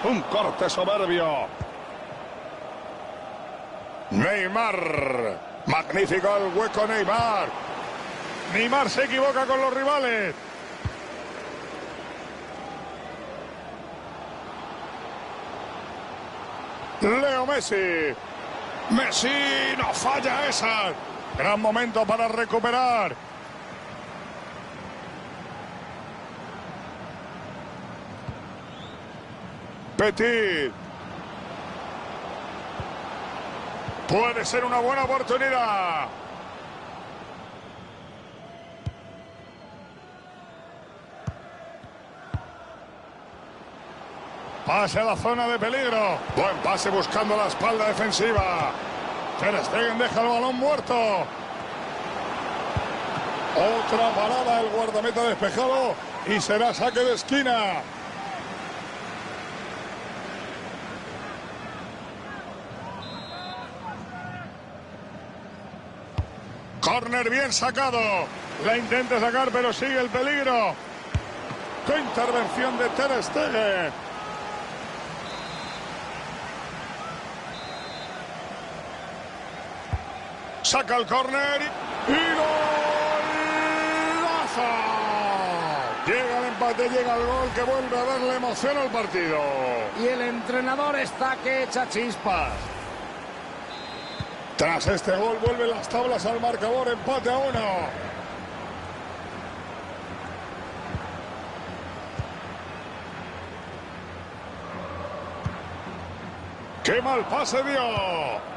Un corte soberbio. Neymar. Magnífico el hueco Neymar. Neymar se equivoca con los rivales. Leo Messi. Messi no falla esa. Gran momento para recuperar. Petit. Puede ser una buena oportunidad. Pase a la zona de peligro. Buen pase buscando la espalda defensiva. Ter Stegen deja el balón muerto. Otra parada, el guardameta despejado Y será saque de esquina. Córner bien sacado. La intenta sacar, pero sigue el peligro. ¡Qué intervención de Ter Stegen! Saca el córner y ¡golazo! Llega el empate, llega el gol que vuelve a darle emoción al partido. Y el entrenador está que echa chispas. Tras este gol vuelven las tablas al marcador, empate a 1. ¡Qué mal pase dio!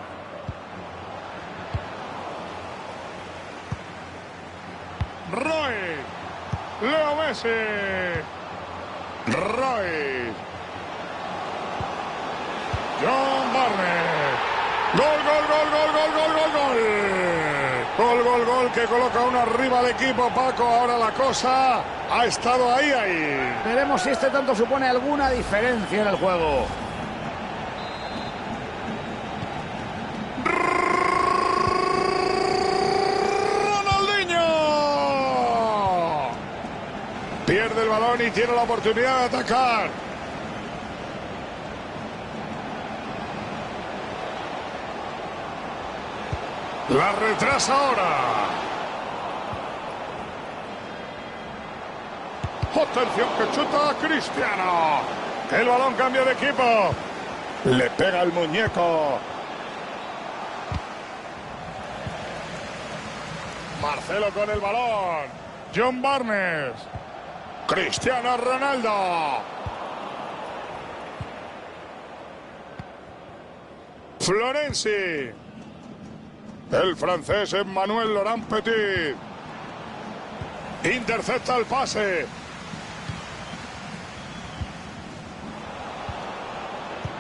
Roy. Leo Messi. Roy. John Barnes. Gol, gol, gol, gol, gol, gol, gol, gol. Gol, gol, gol que coloca uno arriba al equipo, Paco. Ahora la cosa ha estado ahí. Veremos si este tanto supone alguna diferencia en el juego. Pierde el balón y tiene la oportunidad de atacar. La retrasa ahora. Atención que chuta Cristiano. El balón cambia de equipo. Le pega el muñeco. Marcelo con el balón. John Barnes. Cristiano Ronaldo. Florenzi. El francés Emmanuel Laurent Petit. Intercepta el pase.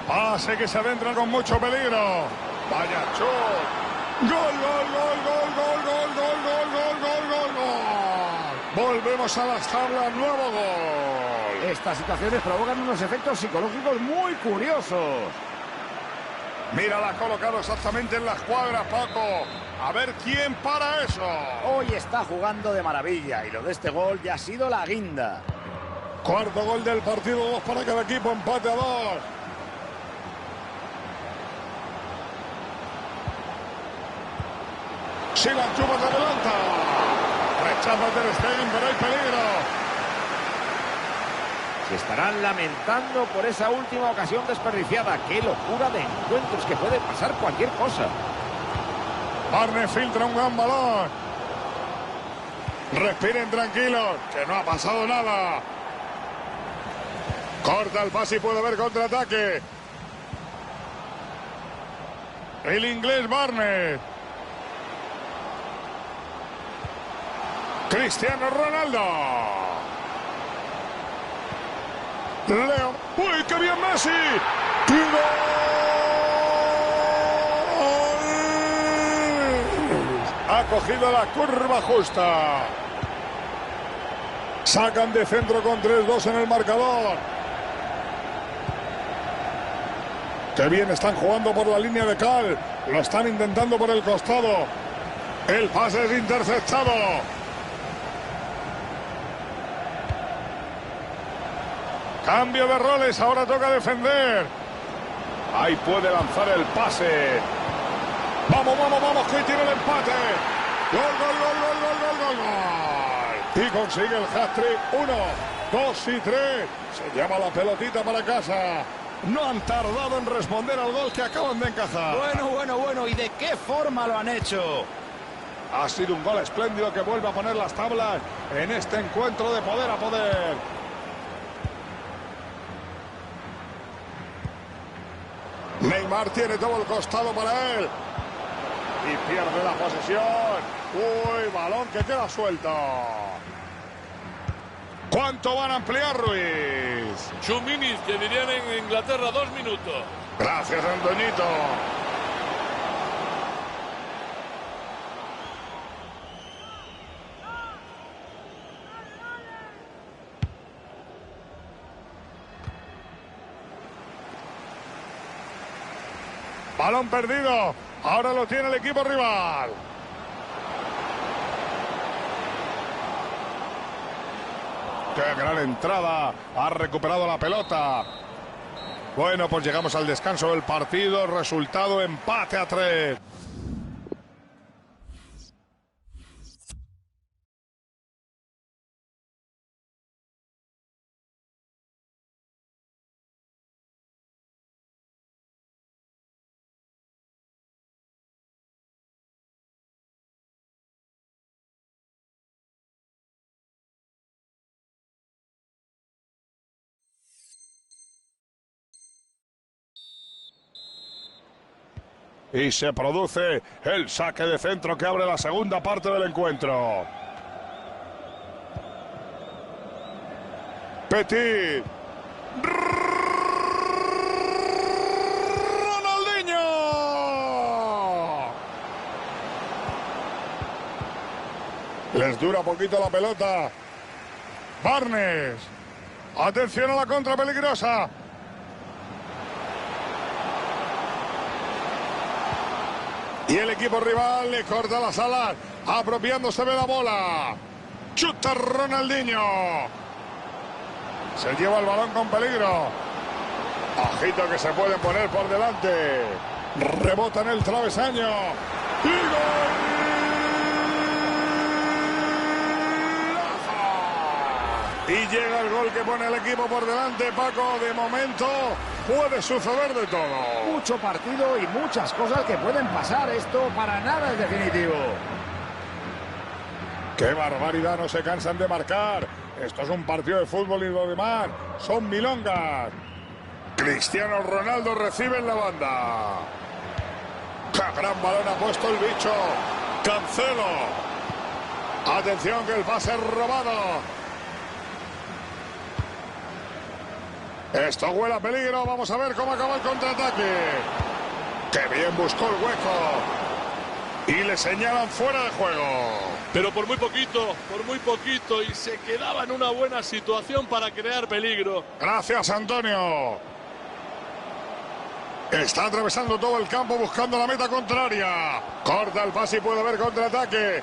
Pase que se adentra con mucho peligro. Vaya chut. Gol, gol, gol, gol, gol, gol, gol, gol, gol, gol, gol, gol. Volvemos a las tablas, nuevo gol. Estas situaciones provocan unos efectos psicológicos muy curiosos. Mira, la ha colocado exactamente en la escuadra, Paco. A ver quién para eso. Hoy está jugando de maravilla y lo de este gol ya ha sido la guinda. Cuarto gol del partido, 2 para cada equipo, empate a 2. Silan Chupas adelanta. Rechaza Ter Stegen, pero hay peligro. Se estarán lamentando por esa última ocasión desperdiciada. ¡Qué locura de encuentros, que puede pasar cualquier cosa! Barnes filtra un gran balón. Respiren tranquilos, que no ha pasado nada. Corta el pase y puede haber contraataque. El inglés Barnes. Cristiano Ronaldo. Leo. ¡Uy, qué bien Messi! ¡Tiro! Ha cogido la curva justa. Sacan de centro con 3-2 en el marcador. Qué bien están jugando por la línea de cal. Lo están intentando por el costado. El pase es interceptado. Cambio de roles, ahora toca defender. Ahí puede lanzar el pase. Vamos, vamos, vamos, que tiene el empate. Gol, gol, gol, gol, gol, gol, gol, gol. Y consigue el hat-trick. 1, 2 y 3. Se lleva la pelotita para casa. No han tardado en responder al gol que acaban de encajar. Bueno, ¿y de qué forma lo han hecho? Ha sido un gol espléndido que vuelve a poner las tablas en este encuentro de poder a poder. Neymar tiene todo el costado para él. Y pierde la posesión. Uy, balón que queda suelto. ¿Cuánto van a ampliar, Ruiz? 2 minutes, que dirían en Inglaterra, 2 minutos. Gracias, Antoñito. Balón perdido. Ahora lo tiene el equipo rival. ¡Qué gran entrada! Ha recuperado la pelota. Bueno, pues llegamos al descanso del partido. Resultado empate a 3. Y se produce el saque de centro que abre la segunda parte del encuentro. Petit. Ronaldinho. Les dura poquito la pelota. Barnes. Atención a la contra peligrosa. Y el equipo rival le corta las alas, apropiándose de la bola. Chuta Ronaldinho. Se lleva el balón con peligro. Ojito que se pueden poner por delante. Rebota en el travesaño. ¡Y gol! Y llega el gol que pone el equipo por delante, Paco. De momento puede suceder de todo. Mucho partido y muchas cosas que pueden pasar. Esto para nada es definitivo. ¡Qué barbaridad! No se cansan de marcar. Esto es un partido de fútbol y lo demás son milongas. Cristiano Ronaldo recibe en la banda. ¡Qué gran balón ha puesto el bicho! Cancelo. Atención que el pase es robado. Esto huele a peligro. Vamos a ver cómo acaba el contraataque. ¡Qué bien buscó el hueco! Y le señalan fuera de juego. Pero por muy poquito, y se quedaba en una buena situación para crear peligro. Gracias, Antonio. Está atravesando todo el campo buscando la meta contraria. Corta el pase y puede haber contraataque.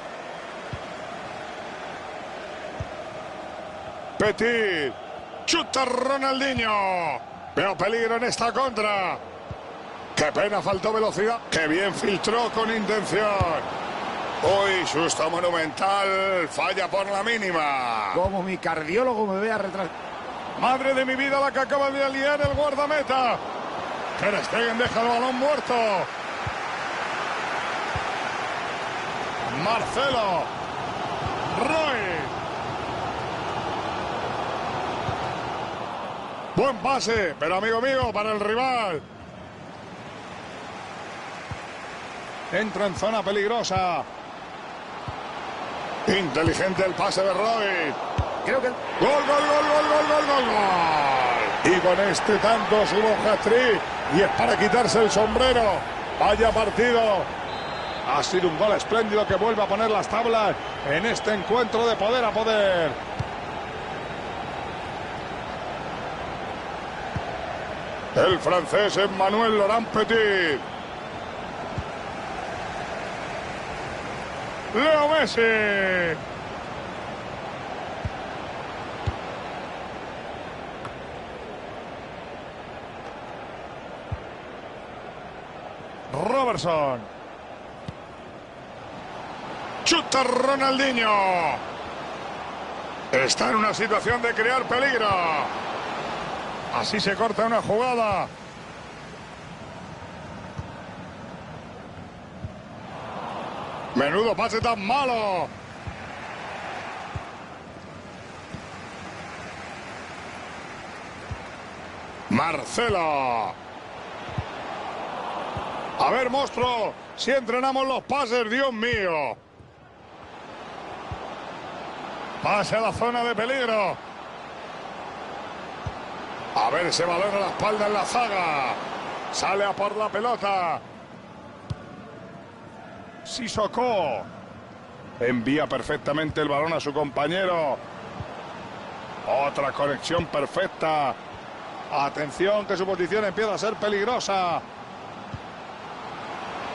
Petit. Chuta Ronaldinho. Veo peligro en esta contra. Qué pena, faltó velocidad. Qué bien filtró con intención. Uy, susto monumental. Falla por la mínima. Como mi cardiólogo me vea retrasar. Madre de mi vida, la que acaba de aliar el guardameta. Ter Stegen deja el balón muerto. Marcelo. Roy. Buen pase, pero amigo mío, para el rival. Entra en zona peligrosa. Inteligente el pase de Roy. Creo que... ¡Gol, gol, gol, gol, gol, gol, gol, gol! Y con este tanto sube un hat-trick. Y es para quitarse el sombrero. Vaya partido. Ha sido un gol espléndido que vuelve a poner las tablas en este encuentro de poder a poder. El francés Emmanuel Laurent Petit. Leo Messi. Robertson. Chuta Ronaldinho. Está en una situación de crear peligro. Así se corta una jugada. Menudo pase tan malo. Marcelo. A ver, monstruo, si entrenamos los pases, Dios mío. Pase a la zona de peligro. A ver ese balón a la espalda en la zaga. Sale a por la pelota. Sissoko. Envía perfectamente el balón a su compañero. Otra conexión perfecta. Atención que su posición empieza a ser peligrosa.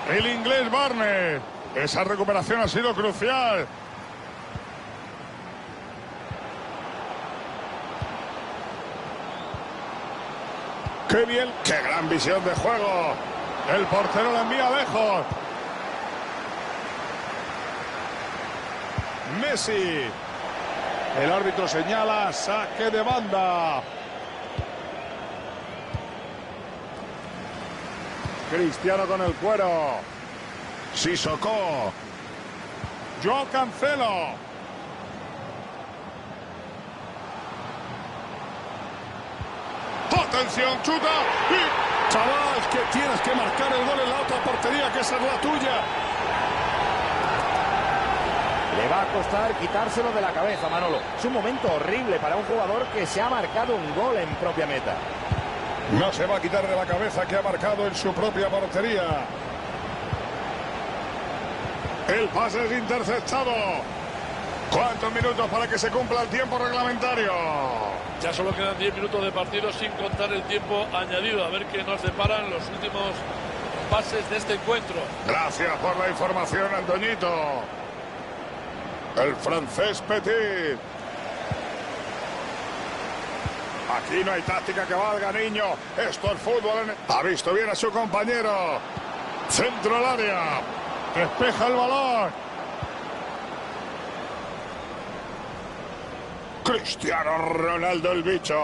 el inglés Barnes. Esa recuperación ha sido crucial. ¡Qué bien! ¡Qué gran visión de juego! El portero la envía lejos. Messi. El árbitro señala saque de banda. Cristiano con el cuero. Sissoko. Joao Cancelo. Atención, chuta. Y... chaval, que tienes que marcar el gol en la otra portería, que esa es la tuya. Le va a costar quitárselo de la cabeza, Manolo. Es un momento horrible para un jugador que se ha marcado un gol en propia meta. No se va a quitar de la cabeza que ha marcado en su propia portería. El pase es interceptado. ¿Cuántos minutos para que se cumpla el tiempo reglamentario? Ya solo quedan 10 minutos de partido sin contar el tiempo añadido. A ver qué nos deparan los últimos pases de este encuentro. Gracias por la información, Antoñito. El francés Petit. Aquí no hay táctica que valga, niño. Esto es fútbol. Ha visto bien a su compañero. Centro al área. Despeja el balón. Cristiano Ronaldo, el bicho.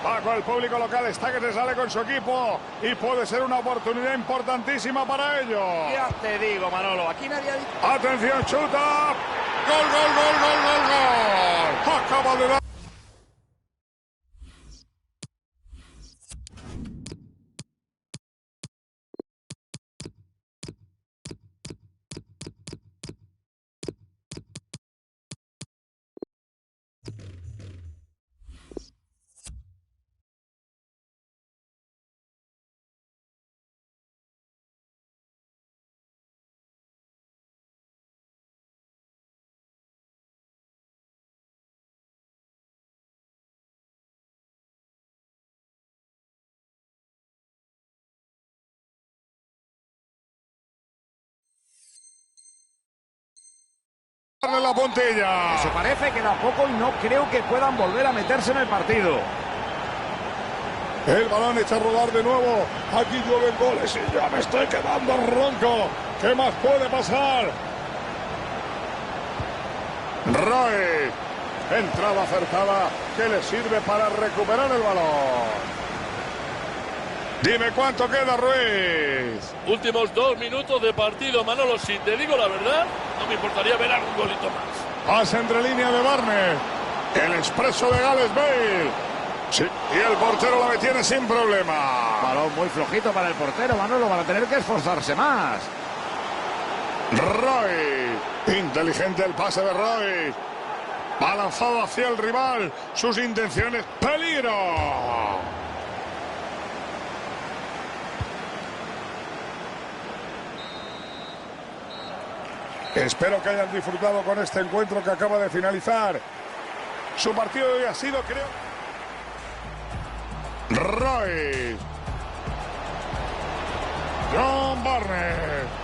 Bajo el público local está que se sale con su equipo y puede ser una oportunidad importantísima para ellos. Ya te digo, Manolo, aquí nadie ha dicho... ¡Atención, chuta! ¡Gol, gol, gol, gol, gol, gol! Acaba de dar... la puntilla. Eso parece que da poco y no creo que puedan volver a meterse en el partido. El balón echa a rodar de nuevo. Aquí llueven goles y ya me estoy quedando ronco. ¿Qué más puede pasar? Roy. Entrada acertada que le sirve para recuperar el balón. Dime cuánto queda, Ruiz. Últimos 2 minutos de partido, Manolo. Si te digo la verdad, no me importaría ver algún golito más. Pase entre línea de Barnes. El expreso de Gareth Bale. Sí, y el portero la detiene sin problema. Balón muy flojito para el portero, Manolo. Van a tener que esforzarse más. Roy. Inteligente el pase de Roy. Va lanzado hacia el rival. Sus intenciones. ¡Peligro! Espero que hayan disfrutado con este encuentro que acaba de finalizar. Su partido de hoy ha sido, creo... Roy. John Barnes.